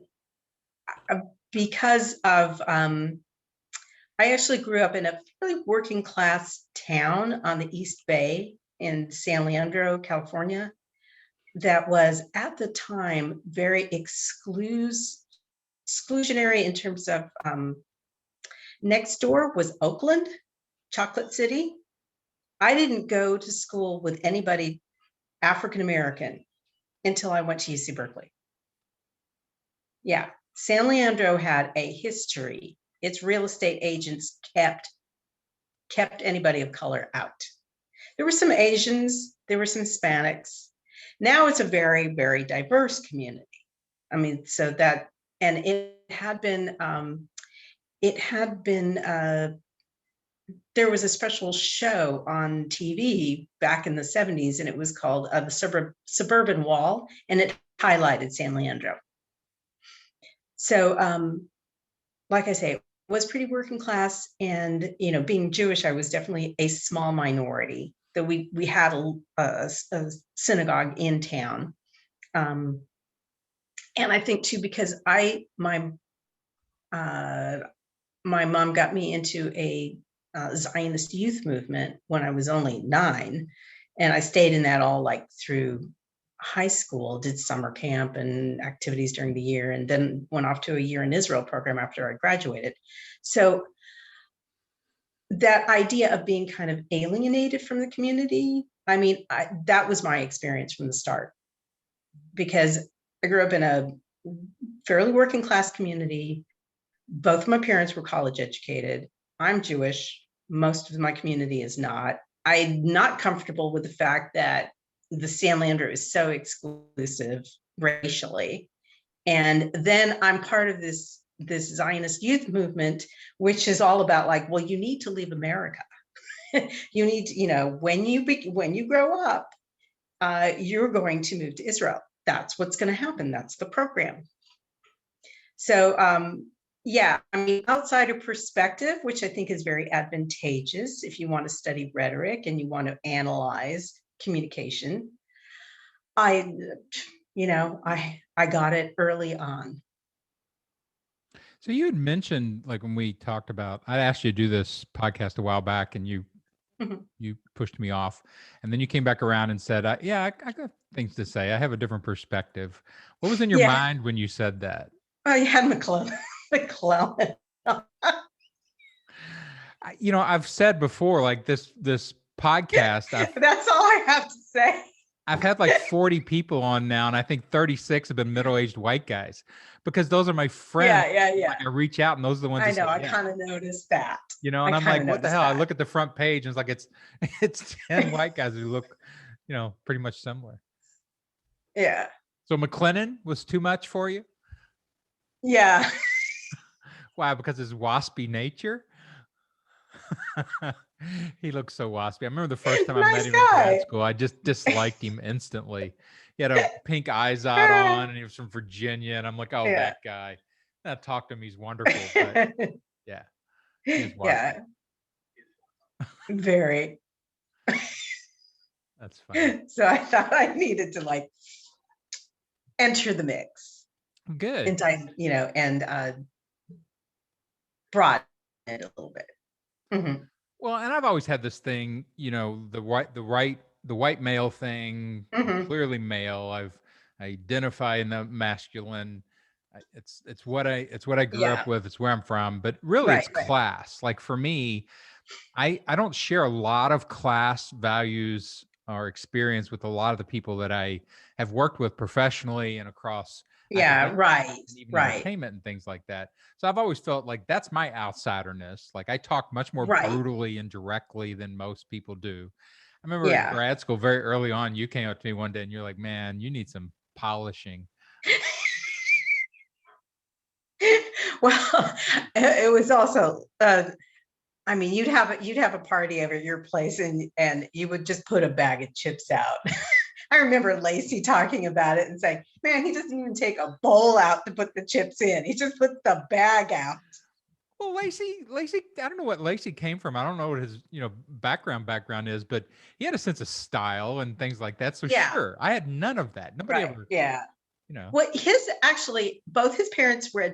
because of I actually grew up in a really working class town on the East Bay in San Leandro, California, that was at the time very exclusionary in terms of next door was Oakland, Chocolate City. I didn't go to school with anybody African American until I went to UC Berkeley. Yeah, San Leandro had a history. Its real estate agents kept anybody of color out. There were some Asians, there were some Hispanics. Now it's a very, very diverse community. I mean, so that, and it had been there was a special show on TV back in the 70s, and it was called the Suburban Wall, and it highlighted San Leandro. So, like I say, it was pretty working class, and being Jewish, I was definitely a small minority. Though we had a synagogue in town, and I think too, because my mom got me into a Zionist youth movement when I was only 9, and I stayed in that all like through high school, did summer camp and activities during the year, and then went off to a year in Israel program after I graduated. So that idea of being kind of alienated from the community, I mean, that was my experience from the start, because I grew up in a fairly working class community. Both of my parents were college educated. I'm Jewish. Most of my community is not. I'm not comfortable with the fact that the San Leandro is so exclusive racially. And then I'm part of this Zionist youth movement, which is all about like, well, you need to leave America. You need to, when you grow up, you're going to move to Israel. That's what's going to happen. That's the program. So, yeah, I mean, outsider perspective, which I think is very advantageous if you want to study rhetoric and you want to analyze communication. I got it early on. So you had mentioned, like when we talked about, I asked you to do this podcast a while back, and you pushed me off, and then you came back around and said, "Yeah, I got things to say. I have a different perspective." What was in your mind when you said that? Oh, you had McClellan. I've said before, like this podcast. That's all I have to say. I've had like 40 people on now, and I think 36 have been middle-aged white guys, because those are my friends. Yeah. Like, I reach out, and those are the ones. I know. I kind of noticed that. And I'm like, what the hell? I look at the front page, and it's like it's 10 white guys who look, pretty much similar. Yeah. So McLennan was too much for you? Yeah. Why? Because his waspy nature? He looks so waspy. I remember the first time I met him in grad school, I just disliked him instantly. He had a pink eyes out on, and he was from Virginia, and I'm like, oh, that guy. And I talked to him. He's wonderful. But yeah. Yeah. Very. That's funny. So I thought I needed to like enter the mix. Good. And broaden it a little bit. Mm-hmm. Well, and I've always had this thing, the white male thing, clearly male. I identify in the masculine. It's what I grew up with. It's where I'm from. But really, it's class. Like for me, I don't share a lot of class values or experience with a lot of the people that I have worked with professionally and across. Entertainment and things like that. So I've always felt like that's my outsiderness. Like I talk much more brutally and directly than most people do. I remember in grad school, very early on, you came up to me one day and you're like, "Man, you need some polishing." Well, it was also I mean, you'd have a party over at your place, and you would just put a bag of chips out. I remember Lacey talking about it and saying, "Man, he doesn't even take a bowl out to put the chips in. He just puts the bag out." Well, Lacey, I don't know what Lacey came from. I don't know what his, background is, but he had a sense of style and things like that. So Yeah, sure, I had none of that. Nobody right. ever, Yeah. you know. Well, both his parents were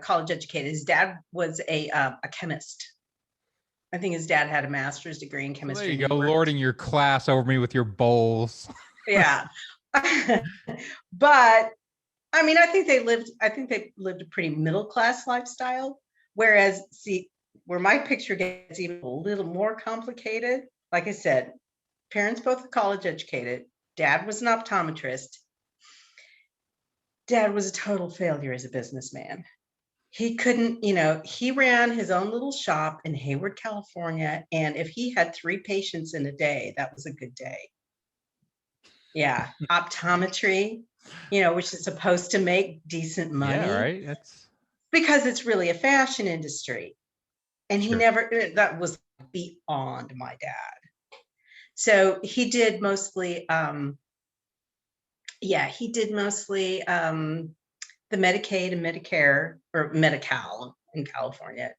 college educated. His dad was a chemist. I think his dad had a master's degree in Well, there chemistry, you and he go, worked. lording your class over me with your bowls. Yeah. But I mean, I think they lived a pretty middle class lifestyle. Whereas, see, where my picture gets even a little more complicated, like I said, parents both college educated. Dad was an optometrist. Dad was a total failure as a businessman. He couldn't, he ran his own little shop in Hayward, California. And if he had 3 patients in a day, that was a good day. Yeah. Optometry, which is supposed to make decent money. Yeah, right. That's because it's really a fashion industry. And he sure. never, that was beyond my dad. So he did mostly, the Medicaid and Medicare, or Medi-Cal in California.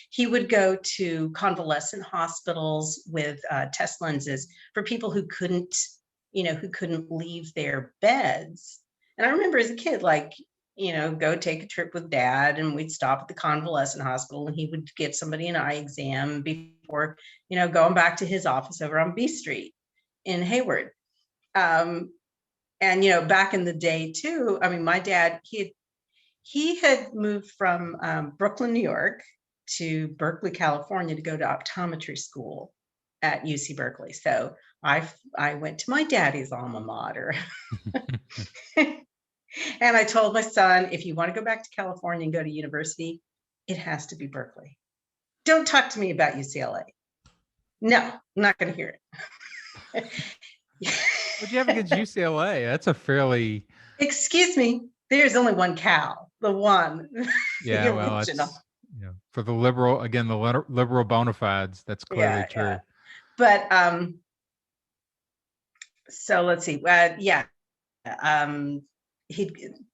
He would go to convalescent hospitals with test lenses for people who couldn't leave their beds. And I remember as a kid, go take a trip with dad, and we'd stop at the convalescent hospital, and he would give somebody an eye exam before, going back to his office over on B Street in Hayward. And back in the day too, I mean, my dad, he had moved from Brooklyn, New York to Berkeley, California to go to optometry school at UC Berkeley. So I went to my daddy's alma mater. And I told my son, if you want to go back to California and go to university, it has to be Berkeley. Don't talk to me about UCLA. No, I'm not going to hear it. What'd you have against UCLA? That's a fairly. Excuse me. There's only one Cal, the one. Yeah, the well, original. it's for the liberal bona fides. That's clearly true. Yeah. But so let's see.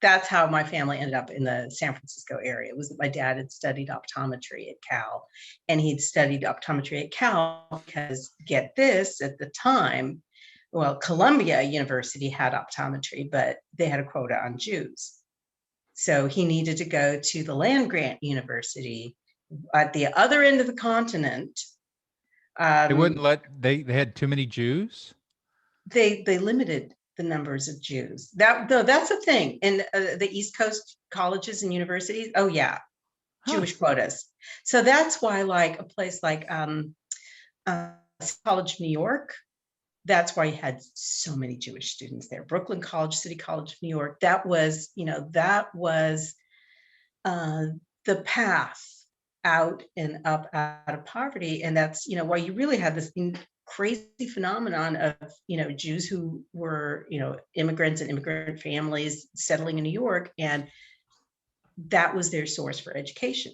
That's how my family ended up in the San Francisco area. It was that my dad had studied optometry at Cal, and he'd studied optometry at Cal because, get this, at the time, well, Columbia University had optometry, but they had a quota on Jews. So he needed to go to the land-grant university at the other end of the continent. They wouldn't let, they had too many Jews? They limited the numbers of Jews. That's a thing in the East Coast colleges and universities. Oh yeah, Jewish quotas. So that's why, like a place like College, New York, that's why you had so many Jewish students there. Brooklyn College, City College, New York. That was the path out and up out of poverty, and that's why you really had this crazy phenomenon of Jews who were immigrants and immigrant families settling in New York, and that was their source for education.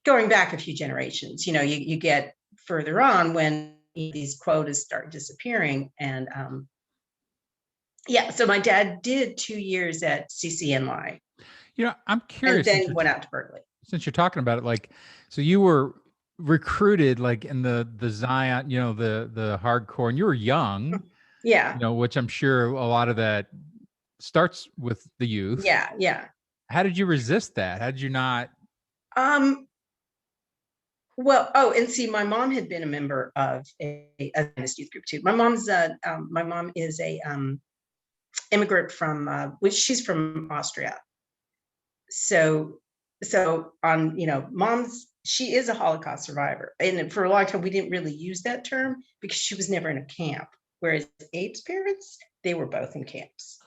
Going back a few generations, you get further on when these quotas start disappearing, and so my dad did 2 years at CCNY. I'm curious. And then he went out to Berkeley. Since you're talking about it, so you were recruited in the Zion, the hardcore, and you were young. Yeah. Which I'm sure a lot of that starts with the youth. Yeah. How did you resist that? How did you not? Well, and see, my mom had been a member of a youth group too. My mom is a immigrant from, which she's from Austria. So on, she is a Holocaust survivor. And for a long time, we didn't really use that term because she was never in a camp. Whereas Abe's parents, they were both in camps.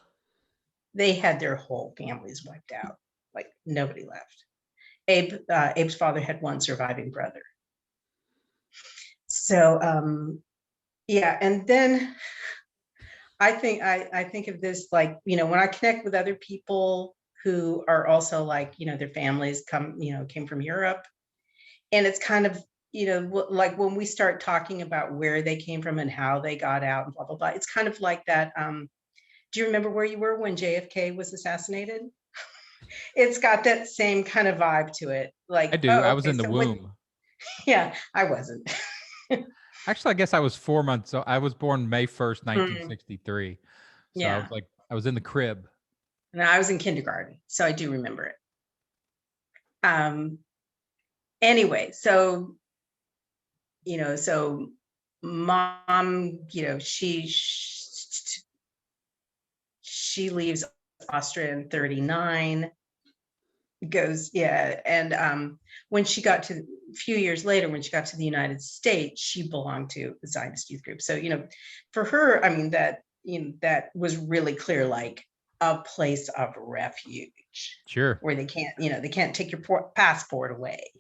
They had their whole families wiped out. Like nobody left. Abe's father had one surviving brother. So, and then I think of this when I connect with other people who are also their families came from Europe, and it's kind of, like when we start talking about where they came from and how they got out and blah, blah, blah, it's kind of like that. Do you remember where you were when JFK was assassinated? It's got that same kind of vibe to it. I Like, do. oh, I was okay, in the so what, womb. yeah, I wasn't. Actually, I guess I was 4 months. So I was born May 1st, Mm, 1963. So yeah. I was in the crib. And I was in kindergarten, so I do remember it. Anyway, so, so mom, she leaves Austria in 39, goes, yeah. And when she got to a few years later, when she got to the United States, she belonged to the Zionist youth group. So, for her, I mean, that was really clear, like a place of refuge Sure. where they can't take your passport away.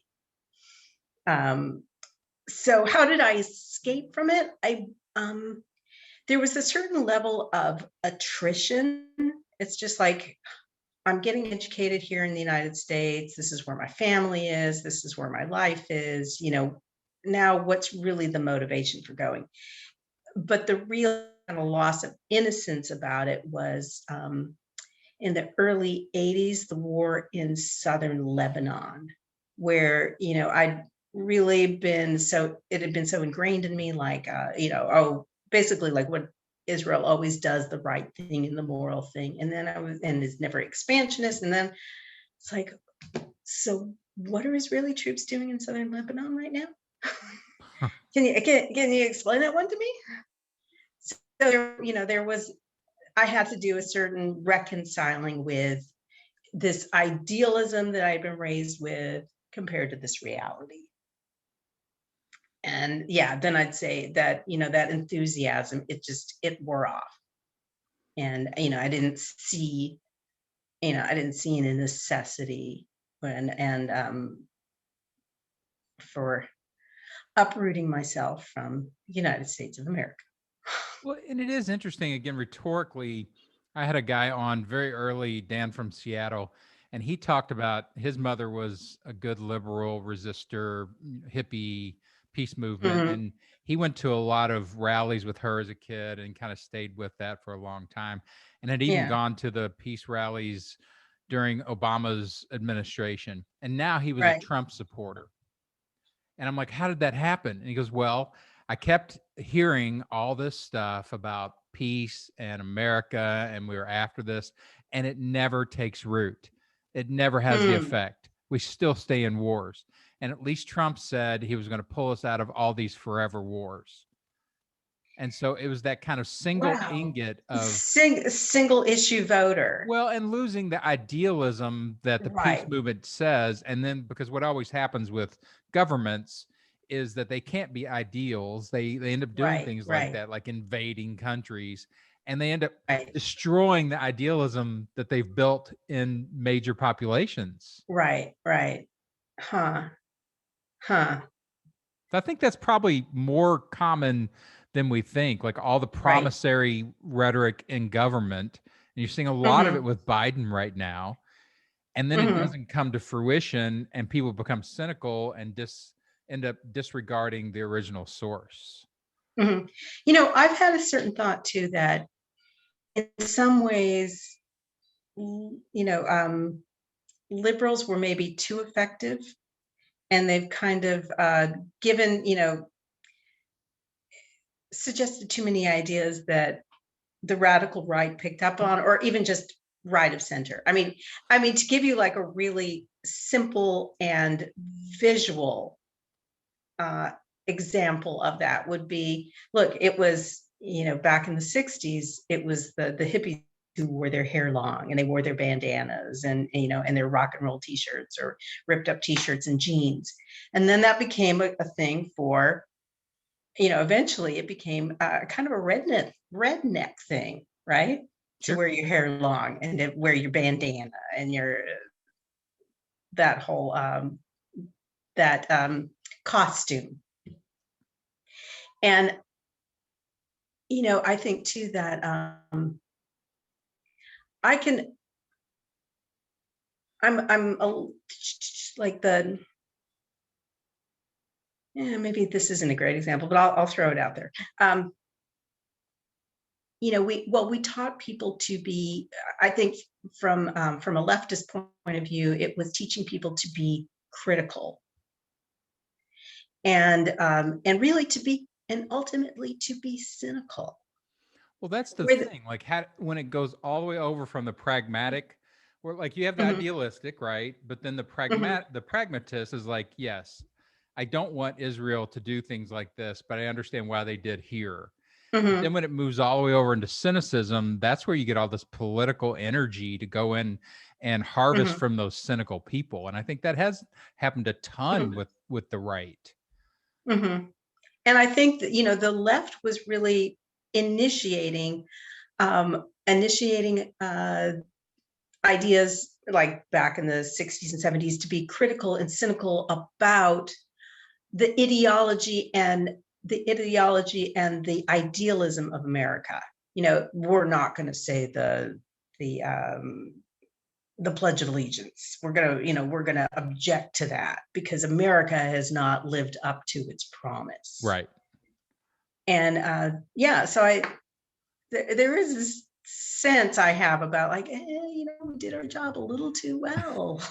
So how did I escape from it? There was a certain level of attrition. It's just like, I'm getting educated here in the United States. This is where my family is. This is where my life is. Now what's really the motivation for going? But the real kind of loss of innocence about it was in the early 80s, the war in southern Lebanon, where, I'd really it had been so ingrained in me, like, basically like what Israel always does, the right thing and the moral thing. And then and is never expansionist. And then it's like, so what are Israeli troops doing in southern Lebanon right now? Can you explain that one to me? So I had to do a certain reconciling with this idealism that I've been raised with compared to this reality. And yeah, then I'd say that, that enthusiasm, it wore off. And, I didn't see a necessity for uprooting myself from the United States of America. Well, and it is interesting, again, rhetorically. I had a guy on very early, Dan from Seattle, and he talked about his mother was a good liberal resistor, hippie, peace movement. Mhm. And he went to a lot of rallies with her as a kid and kind of stayed with that for a long time, and had even Yeah, gone to the peace rallies during Obama's administration. And now he was a right. Trump supporter. And I'm like, how did that happen? And he goes, well, I kept hearing all this stuff about peace and America, and we were after this, and it never takes root. It never has the Hmm. effect. We still stay in wars. And at least Trump said he was going to pull us out of all these forever wars. And so it was that kind of single Wow. ingot of, Single issue voter. well, and losing the idealism that the peace Right, movement says. And then, because what always happens with governments is that they can't be ideals. They end up doing right, things like right, that, like invading countries, and they end up right, destroying the idealism that they've built in major populations. right, right. Huh, huh. So I think that's probably more common than we think, like all the Right. promissory rhetoric in government. And you're seeing a lot of it Mhm, with Biden right now. And then it mhm, doesn't come to fruition, and people become cynical and end up disregarding the original source. mhm. I've had a certain thought too that in some ways, liberals were maybe too effective, and they've kind of given, suggested too many ideas that the radical right picked up on, or even just right of center. I mean, to give you like a really simple and visual uh, example of that would be, look, it was, back in the 60s, it was the hippies who wore their hair long and they wore their bandanas and their rock and roll t-shirts or ripped up t-shirts and jeans. And then that became a thing for, eventually it became kind of a redneck thing, right? To Sure. wear your hair long and to wear your bandana and that whole that costume. And I think too that I can I'm like yeah, maybe this isn't a great example, but I'll throw it out there. We taught people to be, I think from a leftist point of view, it was teaching people to be critical and really to be, and ultimately to be cynical. Well, that's the Where the, thing. Like, when it goes all the way over from the pragmatic, where like you have the Mhm, idealistic, right? But then mhm, the pragmatist is like, yes, I don't want Israel to do things like this, but I understand why they did here. But then mhm, when it moves all the way over into cynicism, that's where you get all this political energy to go in and harvest mhm, from those cynical people. And I think that has happened a ton mhm, with the right. mhm. And I think that, the left was really initiating ideas like back in the 60s and 70s to be critical and cynical about the ideology and the idealism of America. We're not going to say the Pledge of Allegiance. We're gonna object to that because America has not lived up to its promise. Right. And yeah, so there is this sense I have about like, we did our job a little too well.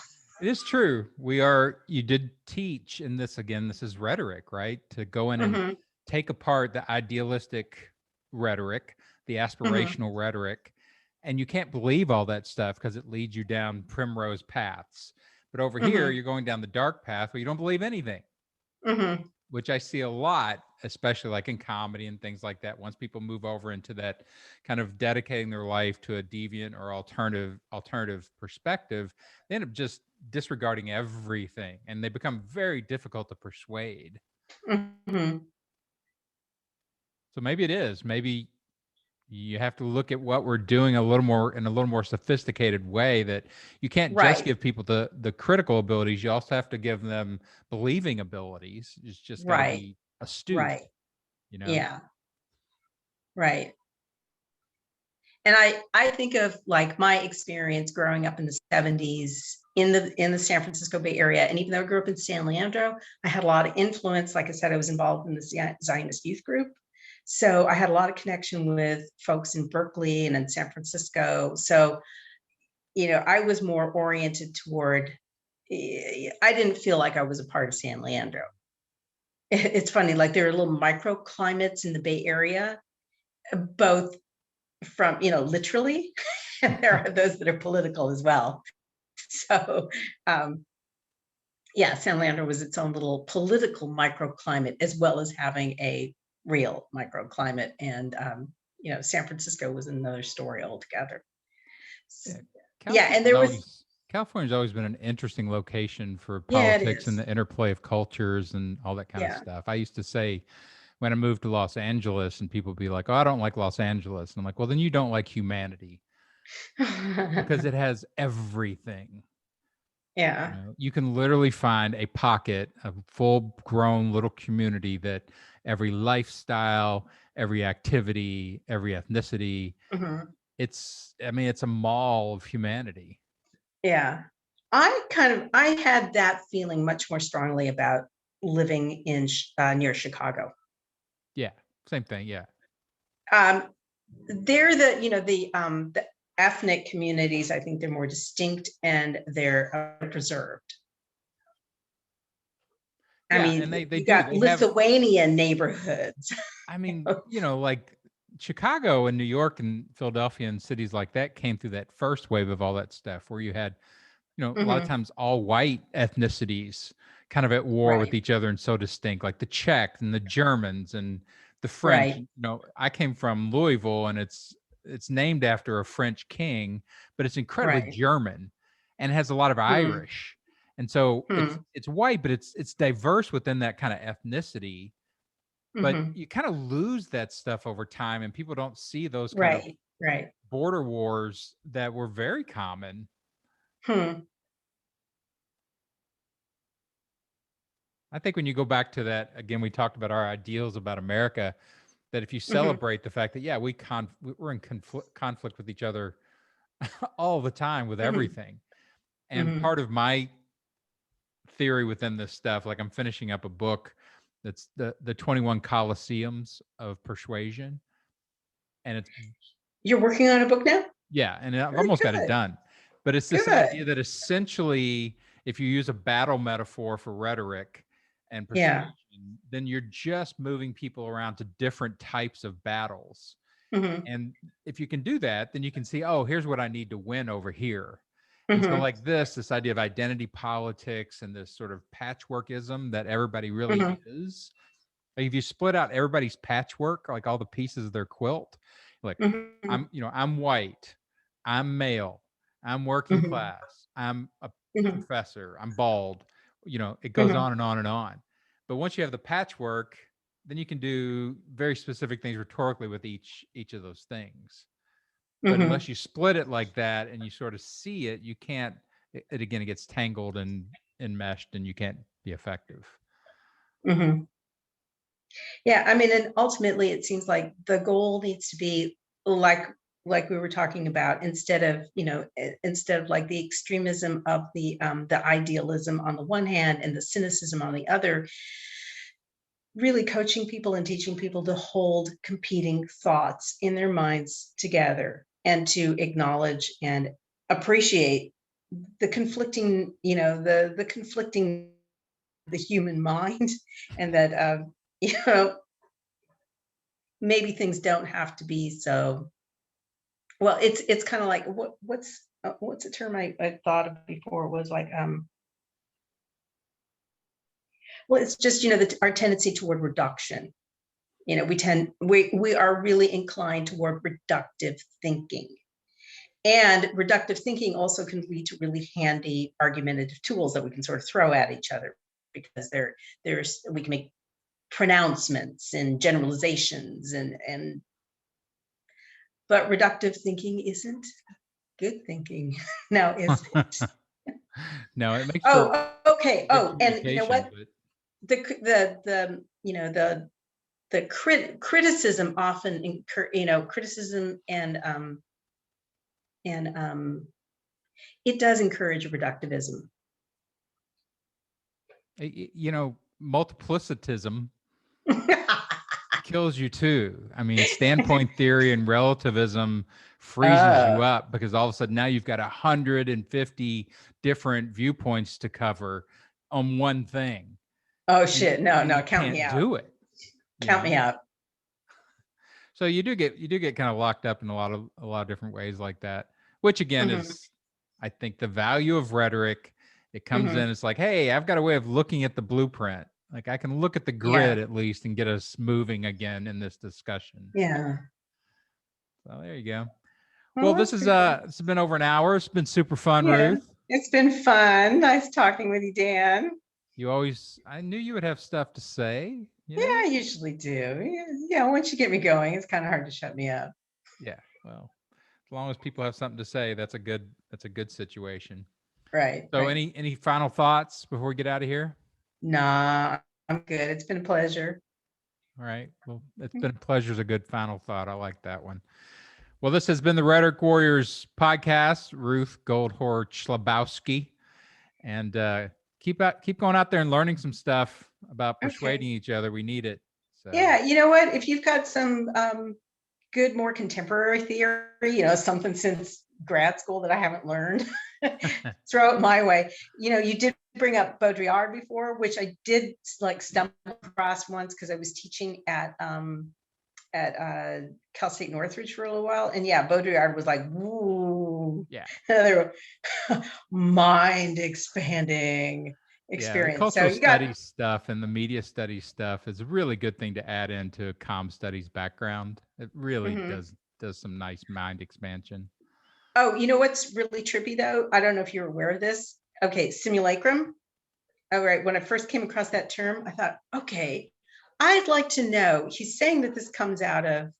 It is true. You did teach in this again, this is rhetoric, right? To go in and Hmm. take apart the idealistic rhetoric, the Hmm. aspirational rhetoric, and you can't believe all that stuff because it leads you down primrose paths. But over here, Hmm. you're going down the dark path where you don't believe anything, Hmm. which I see a lot, especially like in comedy and things like that. Once people move over into that kind of dedicating their life to a deviant or alternative perspective, they end up just disregarding everything and they become very difficult to persuade. Hmm. So maybe it is. Maybe you have to look at what we're doing a little more in a little more sophisticated way, that you can't just Right. give people the critical abilities, you also have to give them believing abilities. It's just got to Right. be astute, Right. you know. Yeah. Right. And I think of like my experience growing up in the 70s in the San Francisco Bay Area. And even though I grew up in San Leandro, I had a lot of influence. Like I said, I was involved in the Zionist youth group. So I had a lot of connection with folks in Berkeley and in San Francisco. So, I was more oriented toward, I didn't feel like I was a part of San Leandro. It's funny, like there are little microclimates in the Bay Area, both from, literally, and there are those that are political as well. So, um, yeah, San Leandro was its own little political microclimate as well as having a real microclimate. And, San Francisco was another story altogether. Yeah, Yeah, and there was, California's always been an interesting location for yeah, it politics and is. the interplay of cultures and all that kind of Yeah. stuff. I used to say when I moved to Los Angeles, and people be like, "Oh, I don't like Los Angeles," and I'm like, "Well, then you don't like humanity because it has everything." You Yeah. know, you can literally find a pocket of full-grown little community that every lifestyle, every activity, every ethnicity, Mhm. I mean, it's a mall of humanity. Yeah. I had that feeling much more strongly about living near Chicago. Yeah, same thing. Yeah. Um, they're the ethnic communities. I think they're more distinct and they're preserved. I Yeah, and mean, they you do. got They have, Lithuanian neighborhoods. I mean, like Chicago and New York and Philadelphia and cities like that came through that first wave of all that stuff where you had, a lot of Hmm. times all white ethnicities kind of at war with Right. each other and so distinct, like the Czechs and the Germans and the French. Right. I came from Louisville, and it's named after a French king, but it's incredibly Right. German and has a lot of Hmm. Irish. And so Hmm. it's white, but it's diverse within that kind of ethnicity. But Hmm. you kind of lose that stuff over time, and people don't see those kind of Right. Right. border wars that were very common. Hmm. I think when you go back to that again, we talked about our ideals about America. That if you Hmm. celebrate the fact that yeah, we're in conflict with each other all the time with Hmm. everything. And Hmm. part of my theory within this stuff, like I'm finishing up a book That's the 21 Colosseums of Persuasion. And it's, You're working on a book now? yeah, and I've Very almost got it good. done. But it's this idea Good. that essentially, if you use a battle metaphor for rhetoric and Yeah. persuasion, then you're just moving people around to different types of battles. Mm-hmm. And if you can do that, then you can see, oh, here's what I need to win over here. And so, Mm-hmm. like this idea of identity politics and this sort of patchworkism that everybody really Mm-hmm. is. Like if you split out everybody's patchwork, like all the pieces of their quilt, like Mm-hmm. I'm white, I'm male, I'm working Mm-hmm. class, I'm a Mm-hmm. professor, I'm bald, it goes Mm-hmm. on and on and on. But once you have the patchwork, then you can do very specific things rhetorically with each of those things. But Mm-hmm. unless you split it like that and you sort of see it, you can't. It again, it gets tangled and enmeshed, and you can't be effective. Mm-hmm. Yeah, I mean, and ultimately it seems like the goal needs to be like we were talking about, instead of, instead of like the extremism of the idealism on the one hand and the cynicism on the other, really coaching people and teaching people to hold competing thoughts in their minds together and to acknowledge and appreciate the conflicting, the conflicting, the human mind, and that you know maybe things don't have to be so well. It's kind of like what's a term I thought of before, was like well, it's just, our tendency toward reduction. We are really inclined toward reductive thinking, and reductive thinking also can lead to really handy argumentative tools that we can sort of throw at each other, because we can make pronouncements and generalizations, and but reductive thinking isn't good thinking. Now, is it? No, it makes for Oh, okay. good Oh, and you know communication, what? but The criticism often criticism, and it does encourage reductivism. multiplicitism kills you too. I mean, standpoint theory and relativism freezes you up, because all of a sudden now you've got 150 different viewpoints to cover on one thing. Oh And shit! No, you count me can't out. do it. Count me out. So you do get kind of locked up in a lot of different ways like that, which again Mm-hmm. is, I think, the value of rhetoric. It comes Mm-hmm. in, it's like, hey, I've got a way of looking at the blueprint. Like I can look at the Yeah. grid at least and get us moving again in this discussion. Yeah. So there you go. Well, Well, that's pretty good. this has been over an hour. It's been super fun, Yeah. Ruth. It's been fun. Nice talking with you, Dan. I knew you would have stuff to say. Yeah, I usually do. Yeah, once you get me going, it's kind of hard to shut me up. Yeah. Well, as long as people have something to say, that's a good situation. Right. So Right. any final thoughts before we get out of here? Nah, I'm good. It's been a pleasure. All right. Well, it's been a pleasure is a good final thought. I like that one. Well, this has been the Rhetoric Warriors podcast, Ruth Goldhor Chlebowski. And keep going out there and learning some stuff about persuading Okay. each other. We need it. So Yeah, you know what? If you've got some good, more contemporary theory, something since grad school that I haven't learned, throw it my way. You did bring up Baudrillard before, which I did like stumble across once because I was teaching at Cal State Northridge for a little while, and yeah, Baudrillard was like, woo, yeah, another mind expanding yeah. The experience. So cultural you got studies stuff and the media studies stuff is a really good thing to add into a comm studies background. It really Mhm. does some nice mind expansion. Oh, you know what's really trippy though? I don't know if you're aware of this. Okay, simulacrum. All right, when I first came across that term, I thought, okay, I'd like to know. He's saying that this comes out of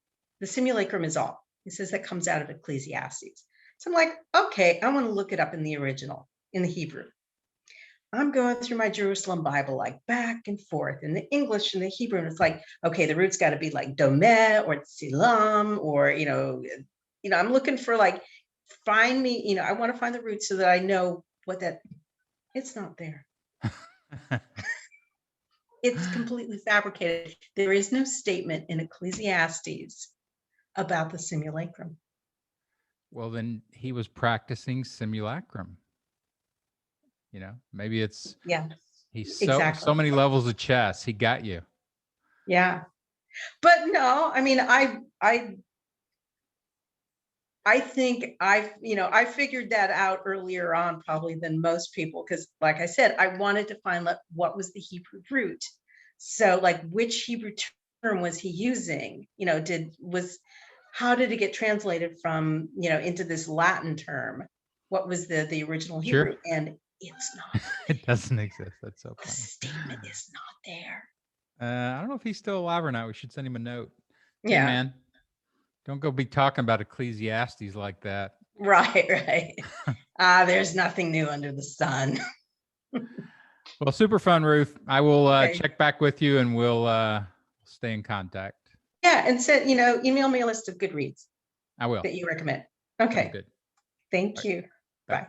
the simulacrum is all. He says that comes out of Ecclesiastes. So I'm like, okay, I want to look it up in the original, in the Hebrew. I'm going through my Jerusalem Bible, like back and forth in the English and the Hebrew. And it's like, okay, the root's got to be like domeh or tzilam, or, I'm looking for like, find me, I want to find the root so that I know what that, it's not there. It's completely fabricated. There is no statement in Ecclesiastes about the simulacrum. Well, then he was practicing simulacrum. You know, maybe it's Yeah, he's exactly. so many levels of chess. He got you. Yeah. But no, I mean, I think I figured that out earlier on probably than most people, because like I said, I wanted to find out what was the Hebrew root. So like which Hebrew term was he using? How did it get translated from, into this Latin term? What was the original Sure. Hebrew? And it's not. It doesn't exist. That's so The funny. statement is not there. I don't know if he's still alive or not. We should send him a note. Hey, Yeah. man, don't go be talking about Ecclesiastes like that. Right. There's nothing new under the sun. Well, super fun, Ruth. I will Okay. check back with you and we'll stay in contact. Yeah, and send, email me a list of good reads I will. that you recommend. Sounds Okay. good. Thank All right. you. Bye. Bye.